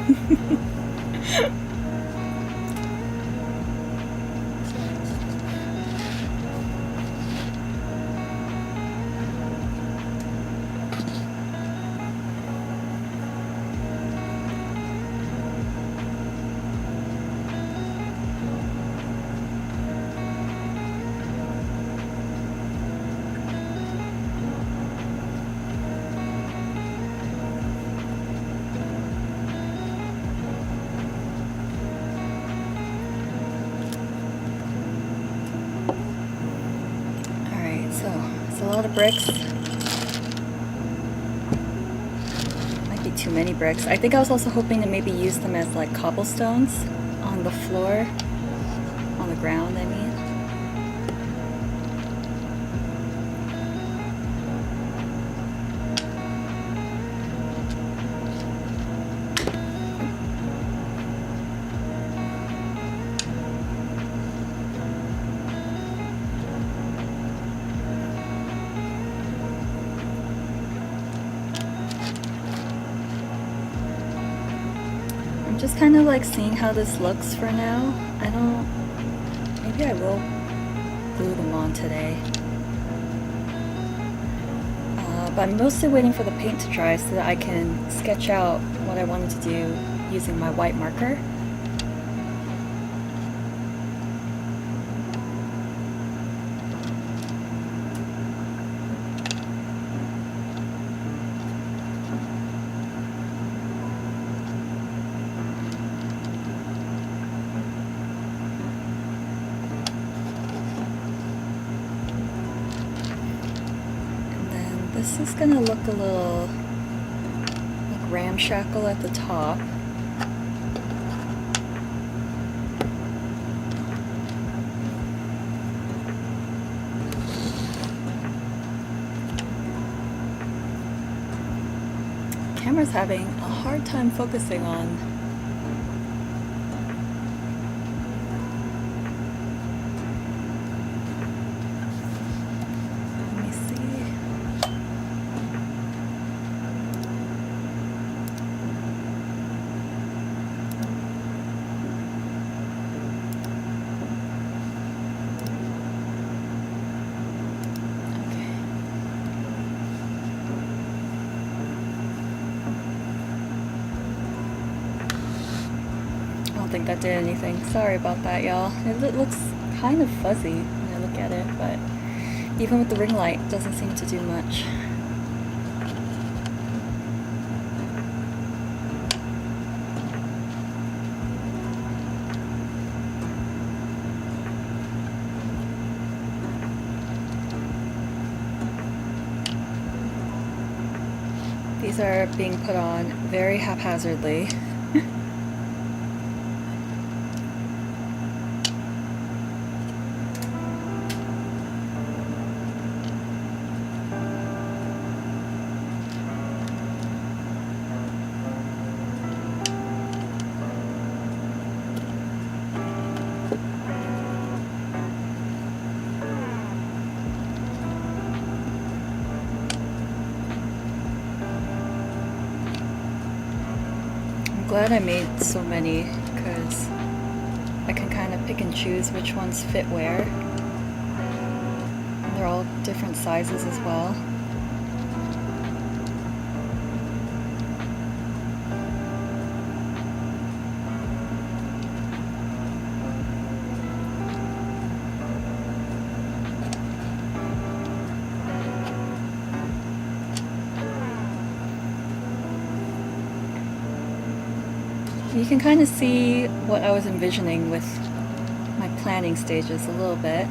A lot of bricks. Might be too many bricks. I think I was also hoping to maybe use them as like cobblestones on the floor, on the ground, I mean. Just kind of like seeing how this looks for now. Maybe I will glue them on today. But I'm mostly waiting for the paint to dry so that I can sketch out what I wanted to do using my white marker. This is gonna look a little like ramshackle at the top. Camera's having a hard time focusing on. I don't think that did anything. Sorry about that, y'all. It looks kind of fuzzy when I look at it, but even with the ring light, it doesn't seem to do much. These are being put on very haphazardly. Glad I made so many, because I can kind of pick and choose which ones fit where. And they're all different sizes as well. You can kind of see what I was envisioning with my planning stages a little bit.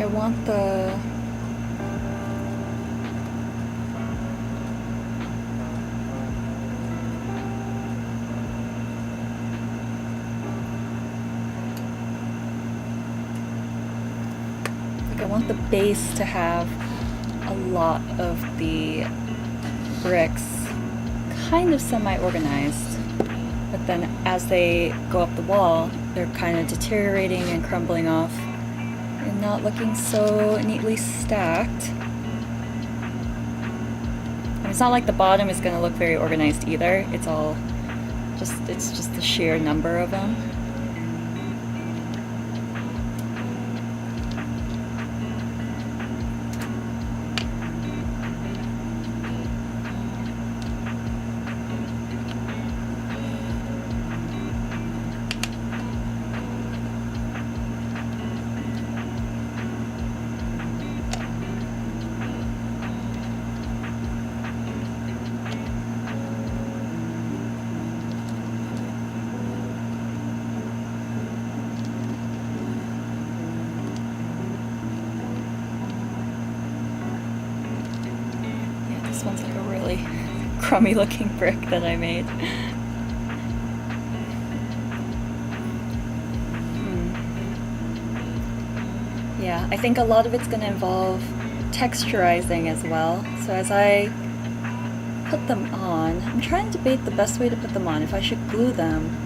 I want the... I want the base to have a lot of the bricks kind of semi-organized, but then as they go up the wall, they're kind of deteriorating and crumbling off and not looking so neatly stacked. And it's not like the bottom is going to look very organized either. It's all it's just the sheer number of them. This one's like a really crummy looking brick that I made. Yeah, I think a lot of it's going to involve texturizing as well. So as I put them on, I'm trying to debate the best way to put them on. If I should glue them,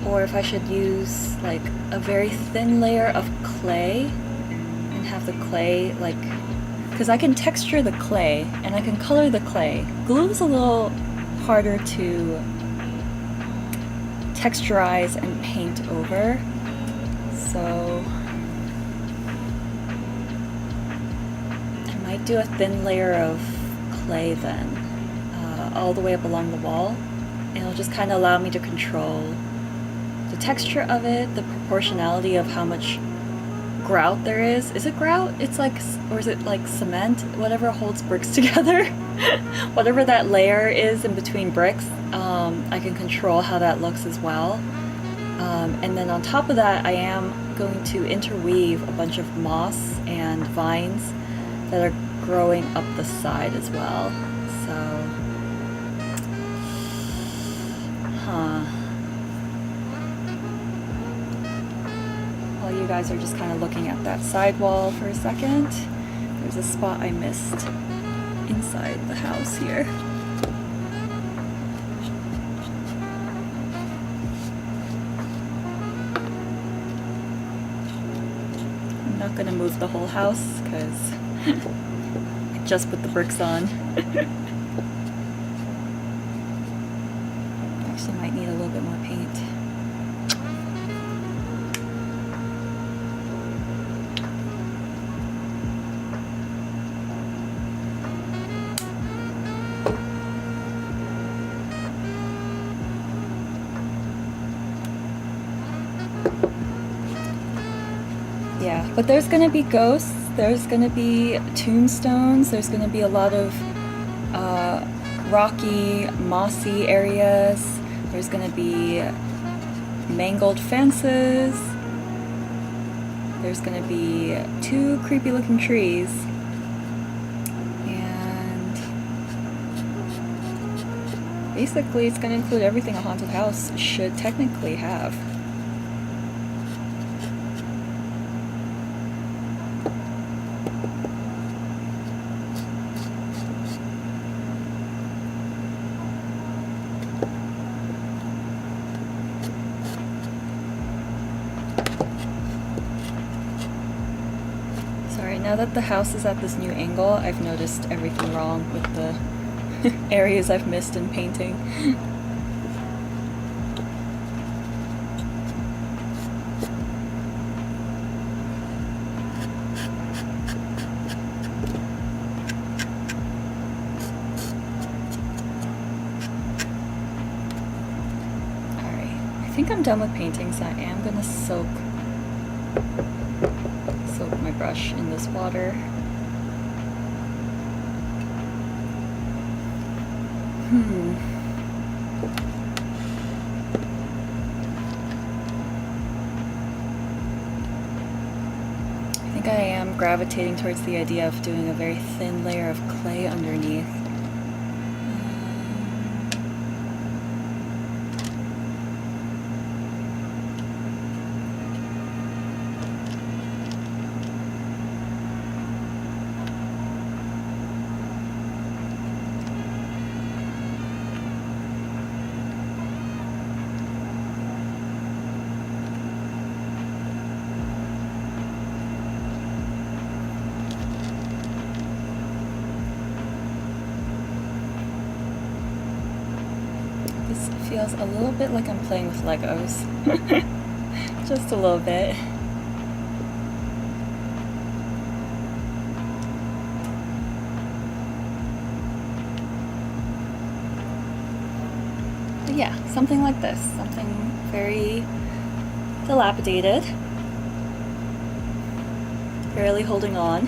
or if I should use like a very thin layer of clay and have the clay like... Because I can texture the clay, and I can color the clay. Glue's a little harder to texturize and paint over, so I might do a thin layer of clay then, all the way up along the wall, and it'll just kind of allow me to control the texture of it, the proportionality of how much grout there is. Is it grout? It's like, or is it like cement? Whatever holds bricks together. Whatever that layer is in between bricks, I can control how that looks as well. And then on top of that, I am going to interweave a bunch of moss and vines that are growing up the side as well. So, While you guys are just kind of looking at that side wall for a second, there's a spot I missed inside the house here. I'm not going to move the whole house because I just put the bricks on. Actually might need a little bit more paint. Yeah, but there's going to be ghosts, there's going to be tombstones, there's going to be a lot of rocky, mossy areas, there's going to be mangled fences, there's going to be 2 creepy looking trees, and basically it's going to include everything a haunted house should technically have. Now that the house is at this new angle, I've noticed everything wrong with the areas I've missed in painting. Alright, I think I'm done with painting, so I am gonna soak my brush in this water. think I am gravitating towards the idea of doing a very thin layer of clay underneath. This feels a little bit like I'm playing with Legos. Just a little bit. But yeah, something like this. Something very dilapidated. Barely holding on.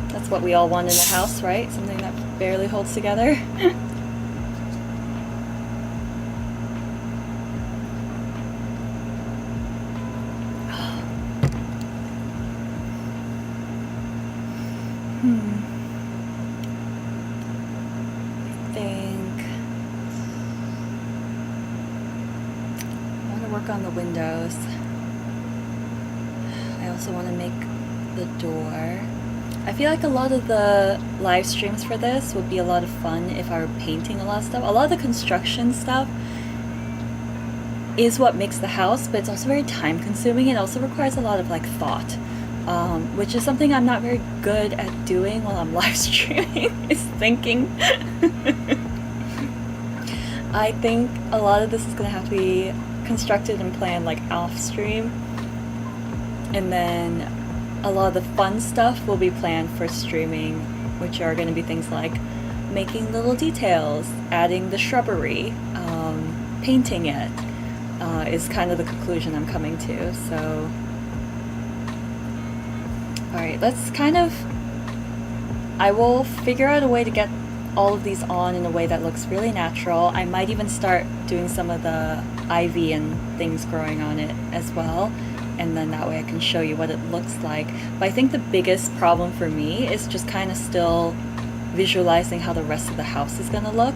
That's what we all want in a house, right? Something that barely holds together. On the windows. I also want to make the door. I feel like a lot of the live streams for this would be a lot of fun if I were painting a lot of stuff. A lot of the construction stuff is what makes the house, but it's also very time consuming. It also requires a lot of like thought, which is something I'm not very good at doing while I'm live streaming, is thinking. I think a lot of this is going to have to be constructed and planned like off stream, and then a lot of the fun stuff will be planned for streaming, which are going to be things like making little details, adding the shrubbery, painting it, is kind of the conclusion I'm coming to. So alright, let's kind of, I will figure out a way to get all of these on in a way that looks really natural. I might even start doing some of the ivy and things growing on it as well, and then that way I can show you what it looks like. But I think the biggest problem for me is just kind of still visualizing how the rest of the house is going to look,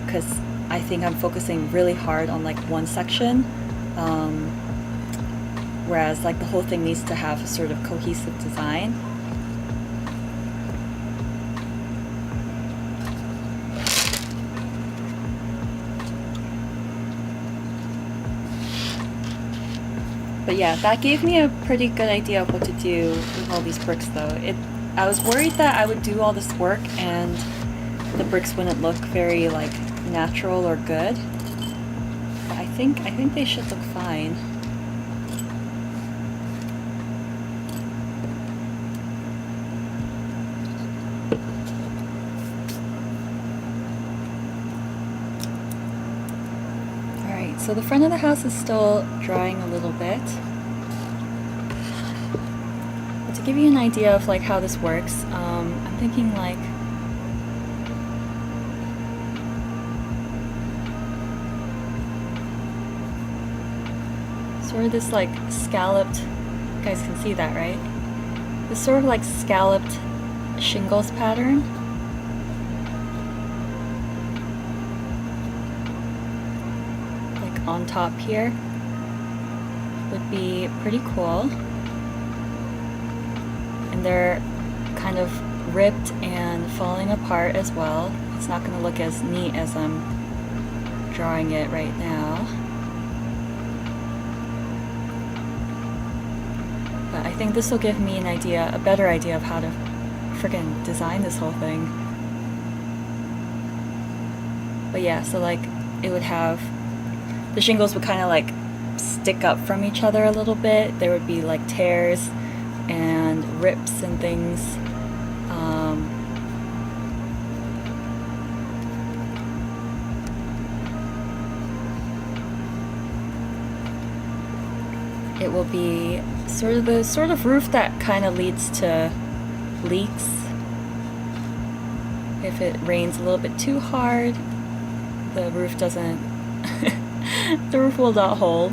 because I think I'm focusing really hard on like one section, whereas like the whole thing needs to have a sort of cohesive design. But yeah, that gave me a pretty good idea of what to do with all these bricks though. I was worried that I would do all this work and the bricks wouldn't look very like natural or good. But I think they should look fine. Alright, so the front of the house is still drying a little bit. But to give you an idea of like how this works, I'm thinking like sort of this like scalloped, you guys can see that, right? This sort of like scalloped shingles pattern. Like on top here would be pretty cool. And they're kind of ripped and falling apart as well. It's not going to look as neat as I'm drawing it right now. But I think this will give me an idea, a better idea of how to friggin' design this whole thing. But yeah, so like it would have, the shingles would kind of like stick up from each other a little bit. There would be like tears and rips and things. It will be sort of the sort of roof that kind of leads to leaks. If it rains a little bit too hard, the roof doesn't, the roof will not hold.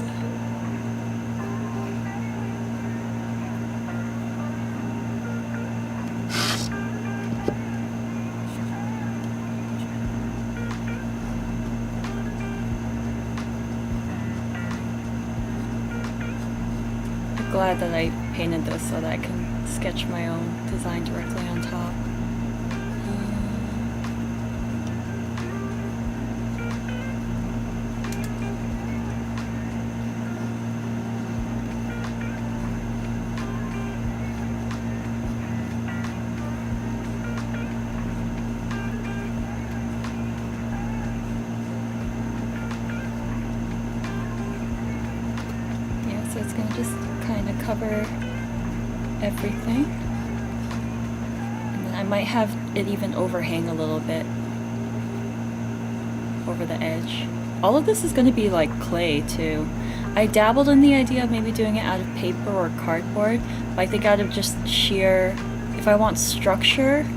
glad that I painted this so that I can sketch my own design directly on top. So it's going to just kind of cover everything. And then I might have it even overhang a little bit over the edge. All of this is going to be like clay too. I dabbled in the idea of maybe doing it out of paper or cardboard, but I think out of just sheer, if I want structure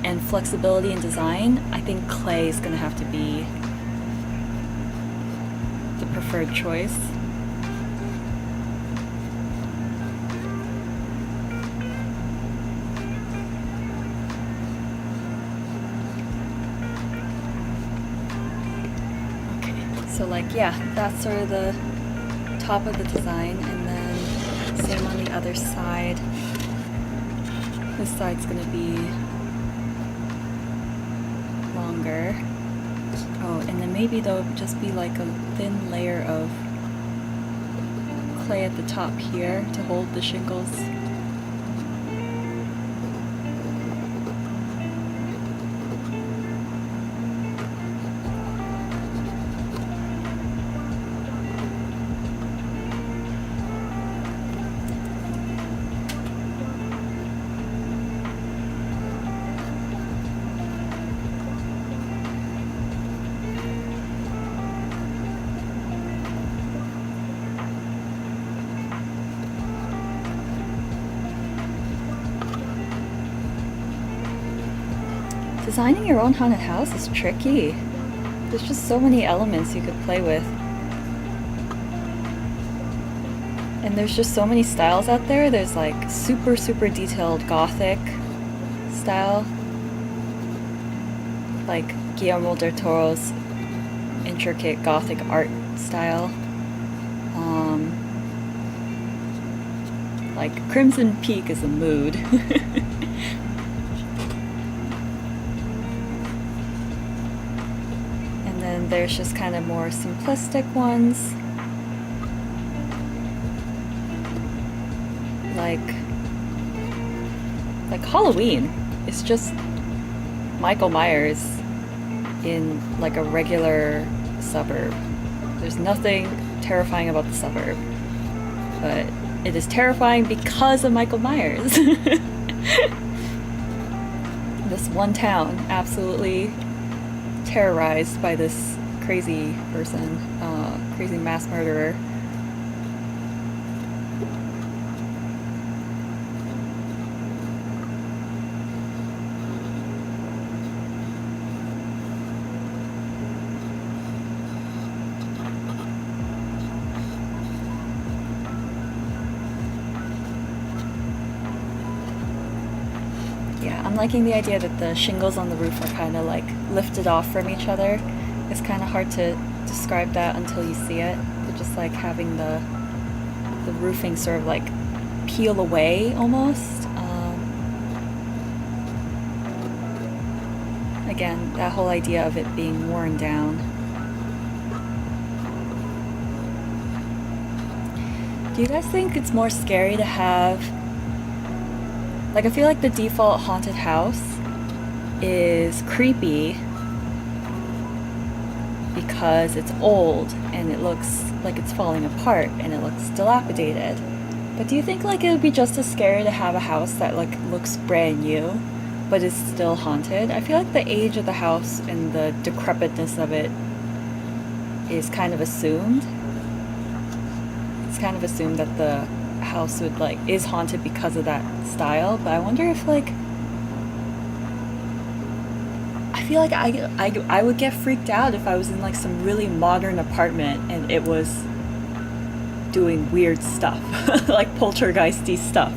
and flexibility in design, I think clay is going to have to be the preferred choice. So like, yeah, that's sort of the top of the design, and then same on the other side. This side's gonna be longer. Oh, and then maybe there'll just be like a thin layer of clay at the top here to hold the shingles. Designing your own haunted house is tricky. There's just so many elements you could play with. And there's just so many styles out there. There's like super detailed gothic style, like Guillermo del Toro's intricate gothic art style. Like Crimson Peak is a mood. There's just kind of more simplistic ones, like Halloween. It's just Michael Myers in like a regular suburb. There's nothing terrifying about the suburb, but it is terrifying because of Michael Myers. This one town absolutely terrorized by this crazy person, crazy mass murderer. Yeah, I'm liking the idea that the shingles on the roof are kind of like lifted off from each other. It's kind of hard to describe that until you see it. But just like having the roofing sort of like peel away almost. Again, that whole idea of it being worn down. Do you guys think it's more scary to have, like, I feel like the default haunted house is creepy because it's old and it looks like it's falling apart and it looks dilapidated. But do you think like it would be just as scary to have a house that like looks brand new but is still haunted? I feel like the age of the house and the decrepitness of it is kind of assumed. It's kind of assumed that the house would like is haunted because of that style, but I wonder if like I feel like I would get freaked out if I was in like some really modern apartment and it was doing weird stuff, like poltergeisty stuff.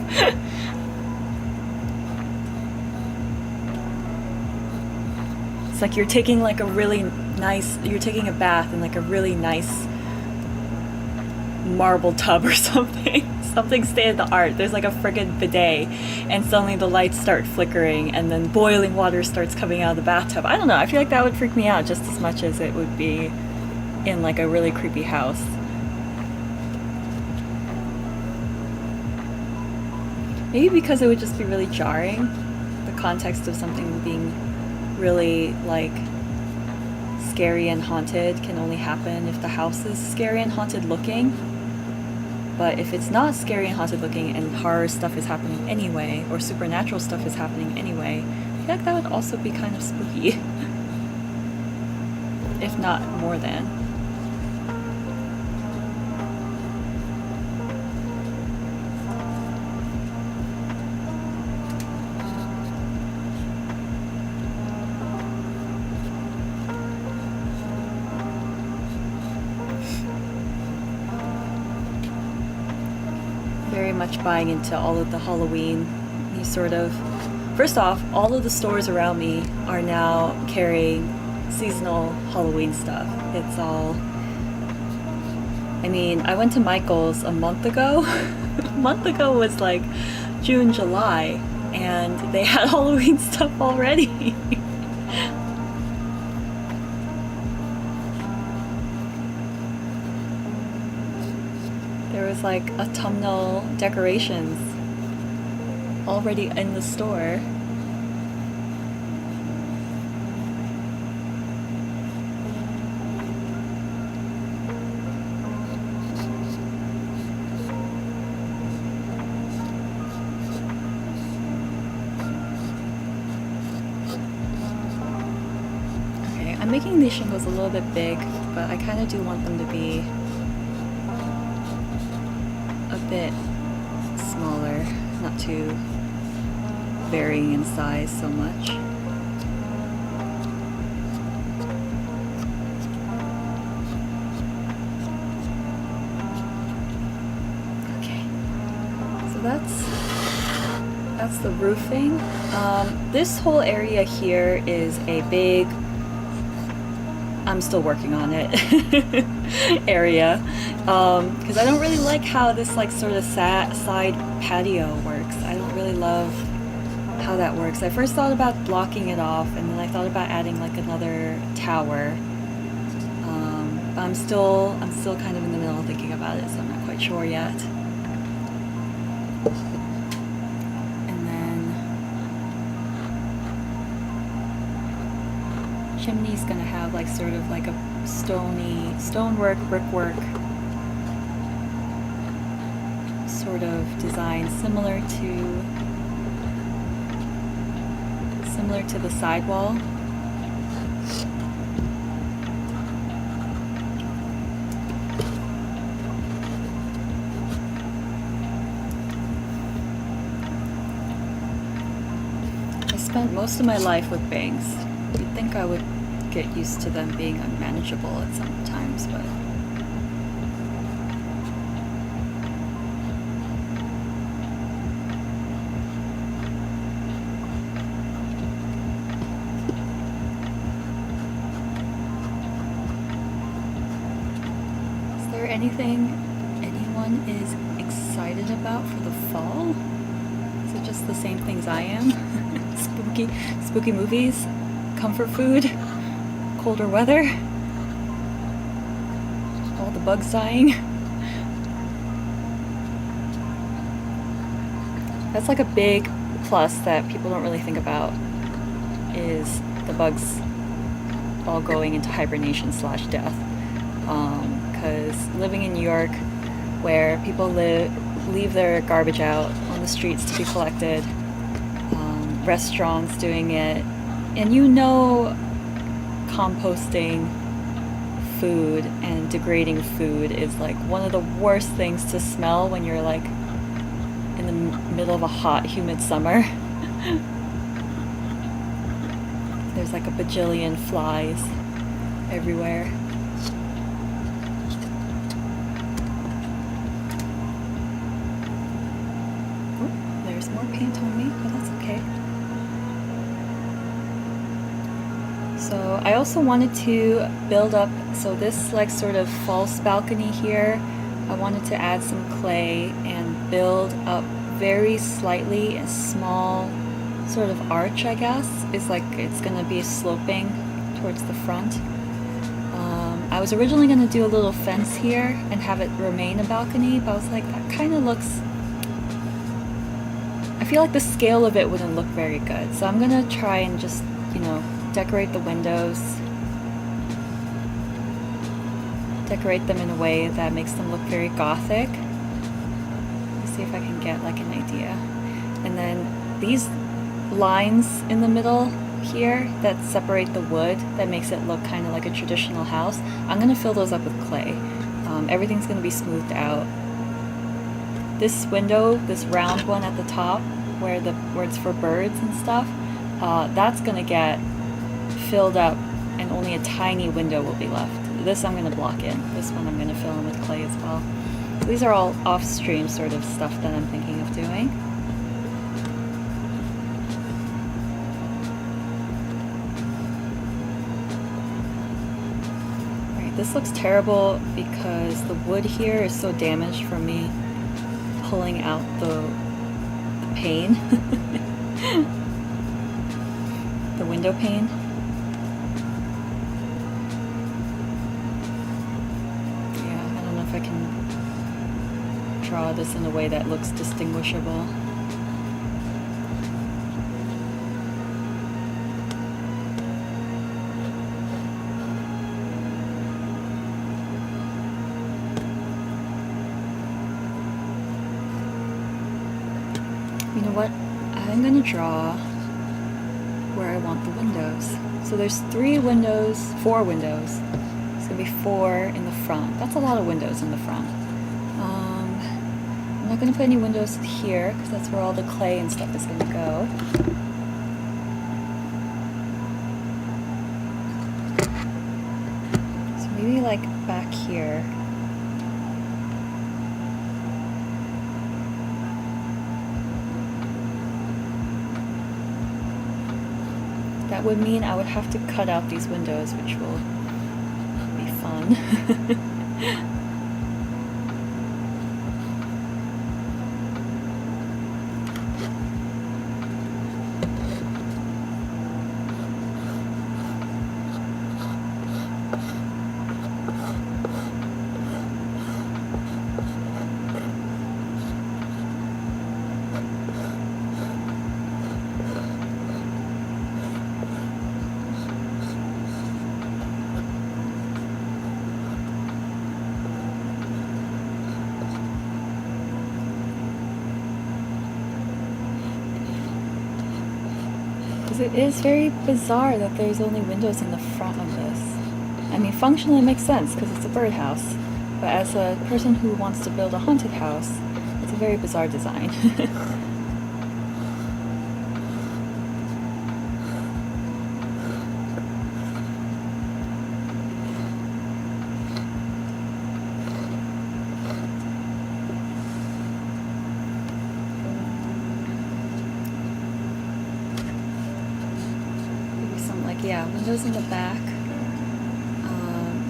It's like you're taking like a really nice, you're taking a bath in like a really nice marble tub or something. Something state of the art. There's like a friggin' bidet, and suddenly the lights start flickering, and then boiling water starts coming out of the bathtub. I don't know. I feel like that would freak me out just as much as it would be in like a really creepy house. Maybe because it would just be really jarring. The context of something being really like scary and haunted can only happen if the house is scary and haunted looking. But if it's not scary and haunted looking and horror stuff is happening anyway, or supernatural stuff is happening anyway, I feel like that would also be kind of spooky. If not more than. Very much buying into all of the Halloween, these sort of... First off, all of the stores around me are now carrying seasonal Halloween stuff. It's all... I mean, I went to Michael's a month ago. A month ago was like June, July, and they had Halloween stuff already. There was like autumnal decorations already in the store. Okay, I'm making these shingles a little bit big, but I kind of do want them to be a bit smaller, not too varying in size so much. Okay, so that's the roofing. This whole area here is a big, I'm still working on it, area. Because I don't really like how this like sort of side patio works. I don't really love how that works. I first thought about blocking it off, and then I thought about adding like another tower. But I'm still kind of in the middle of thinking about it, so I'm not quite sure yet. And then chimney's gonna have like sort of like a stonework, brickwork sort of design similar to the sidewall. I spent most of my life with bangs. You'd think I would get used to them being unmanageable at some times, but anything anyone is excited about for the fall? Is it just the same things I am? Spooky movies, comfort food, colder weather, all the bugs dying. That's like a big plus that people don't really think about, is the bugs all going into hibernation / death. Because living in New York, where people leave their garbage out on the streets to be collected, restaurants doing it, and composting food and degrading food is like one of the worst things to smell when you're like in the middle of a hot, humid summer. There's like a bajillion flies everywhere. More paint on me, but that's okay. So I also wanted to build up, so this like sort of false balcony here I wanted to add some clay and build up very slightly a small sort of arch, I guess. It's like it's gonna be sloping towards the front. I was originally gonna do a little fence here and have it remain a balcony, but I was like, that kind of looks... I feel like the scale of it wouldn't look very good. So I'm gonna try and just, you know, decorate the windows. Decorate them in a way that makes them look very gothic. Let's see if I can get like an idea. And then these lines in the middle here that separate the wood, that makes it look kind of like a traditional house, I'm gonna fill those up with clay. Everything's gonna be smoothed out. This window, this round one at the top, where it's for birds and stuff, that's gonna get filled up and only a tiny window will be left. This I'm gonna block in. This one I'm gonna fill in with clay as well. So these are all off-stream sort of stuff that I'm thinking of doing. Alright, this looks terrible because the wood here is so damaged from me pulling out the pane. The window pane. If I can draw this in a way that looks distinguishable. You know what? I'm gonna draw where I want the windows. So there's 4 windows. Gonna be 4 in the front. That's a lot of windows in the front. I'm not gonna put any windows here because that's where all the clay and stuff is gonna go. So maybe like back here. That would mean I would have to cut out these windows, which will fun. It is very bizarre that there's only windows in the front of this. I mean, functionally it makes sense because it's a birdhouse, but as a person who wants to build a haunted house, it's a very bizarre design. Yeah, windows in the back.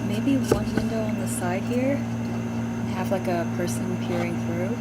Maybe one window on the side here. And have like a person peering through.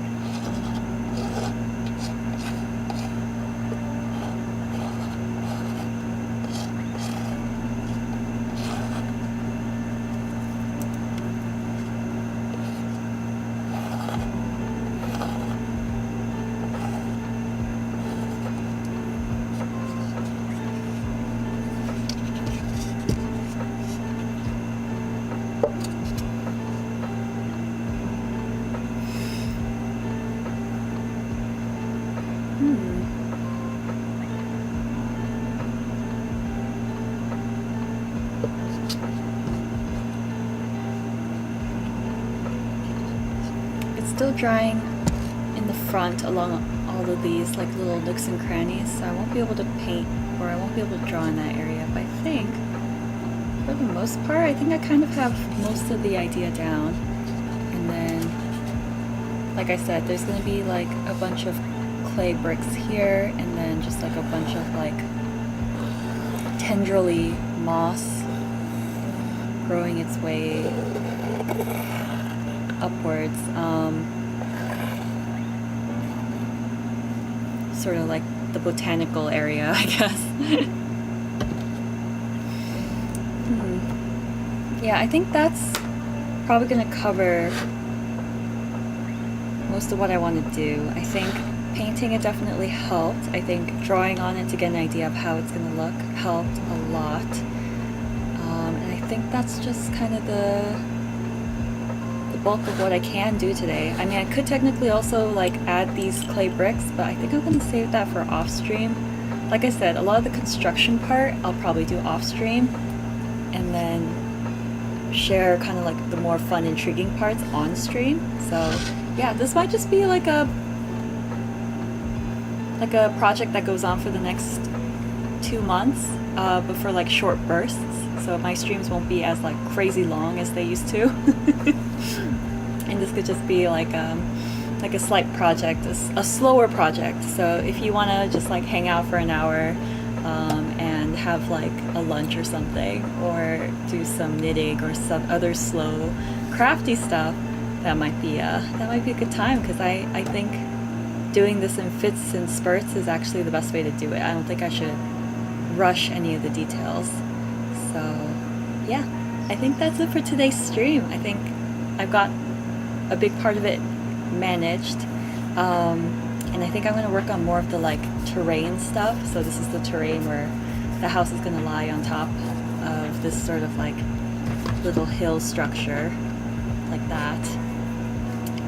Still drying in the front along all of these like little nooks and crannies, so I won't be able to paint or I won't be able to draw in that area, but I think for the most part I think I kind of have most of the idea down. And then like I said, there's going to be like a bunch of clay bricks here and then just like a bunch of like tendrily moss growing its way upwards. Sort of like the botanical area, I guess. Yeah, I think that's probably gonna cover most of what I want to do. I think painting it definitely helped. I think drawing on it to get an idea of how it's gonna look helped a lot. And I think that's just kind of the bulk of what I can do today. I mean, I could technically also like add these clay bricks, but I think I'm gonna save that for off stream. Like I said, a lot of the construction part I'll probably do off stream, and then share kind of like the more fun, intriguing parts on stream. So yeah, this might just be like a project that goes on for the next 2 months, but for like short bursts. So my streams won't be as like crazy long as they used to. And this could just be like a slight project, a slower project. So if you want to just like hang out for an hour and have like a lunch or something, or do some knitting or some other slow crafty stuff, that might be a good time, because I think doing this in fits and spurts is actually the best way to do it. I don't think I should rush any of the details. So yeah, I think that's it for today's stream. I think I've got a big part of it managed, and I think I'm going to work on more of the like terrain stuff. So this is the terrain where the house is going to lie on top of this sort of like little hill structure like that,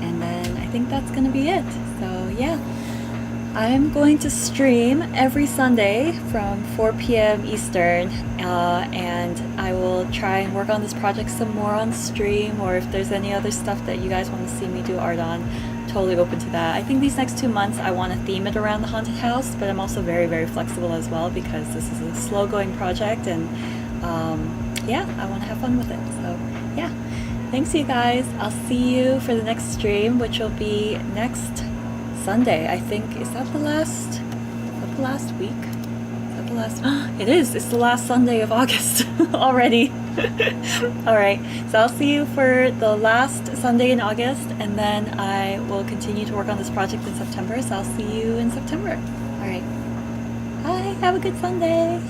and then I think that's going to be it. So yeah, I'm going to stream every Sunday from 4 p.m. Eastern, and I will try and work on this project some more on stream, or if there's any other stuff that you guys want to see me do art on, totally open to that. I think these next 2 months I want to theme it around the haunted house, but I'm also very, very flexible as well, because this is a slow-going project, and yeah, I want to have fun with it. So yeah, thanks you guys. I'll see you for the next stream, which will be next Sunday, I think. Is that the last week? Is that the last? It is. It's the last Sunday of August already. All right. So I'll see you for the last Sunday in August, and then I will continue to work on this project in September. So I'll see you in September. All right. Bye. Have a good Sunday.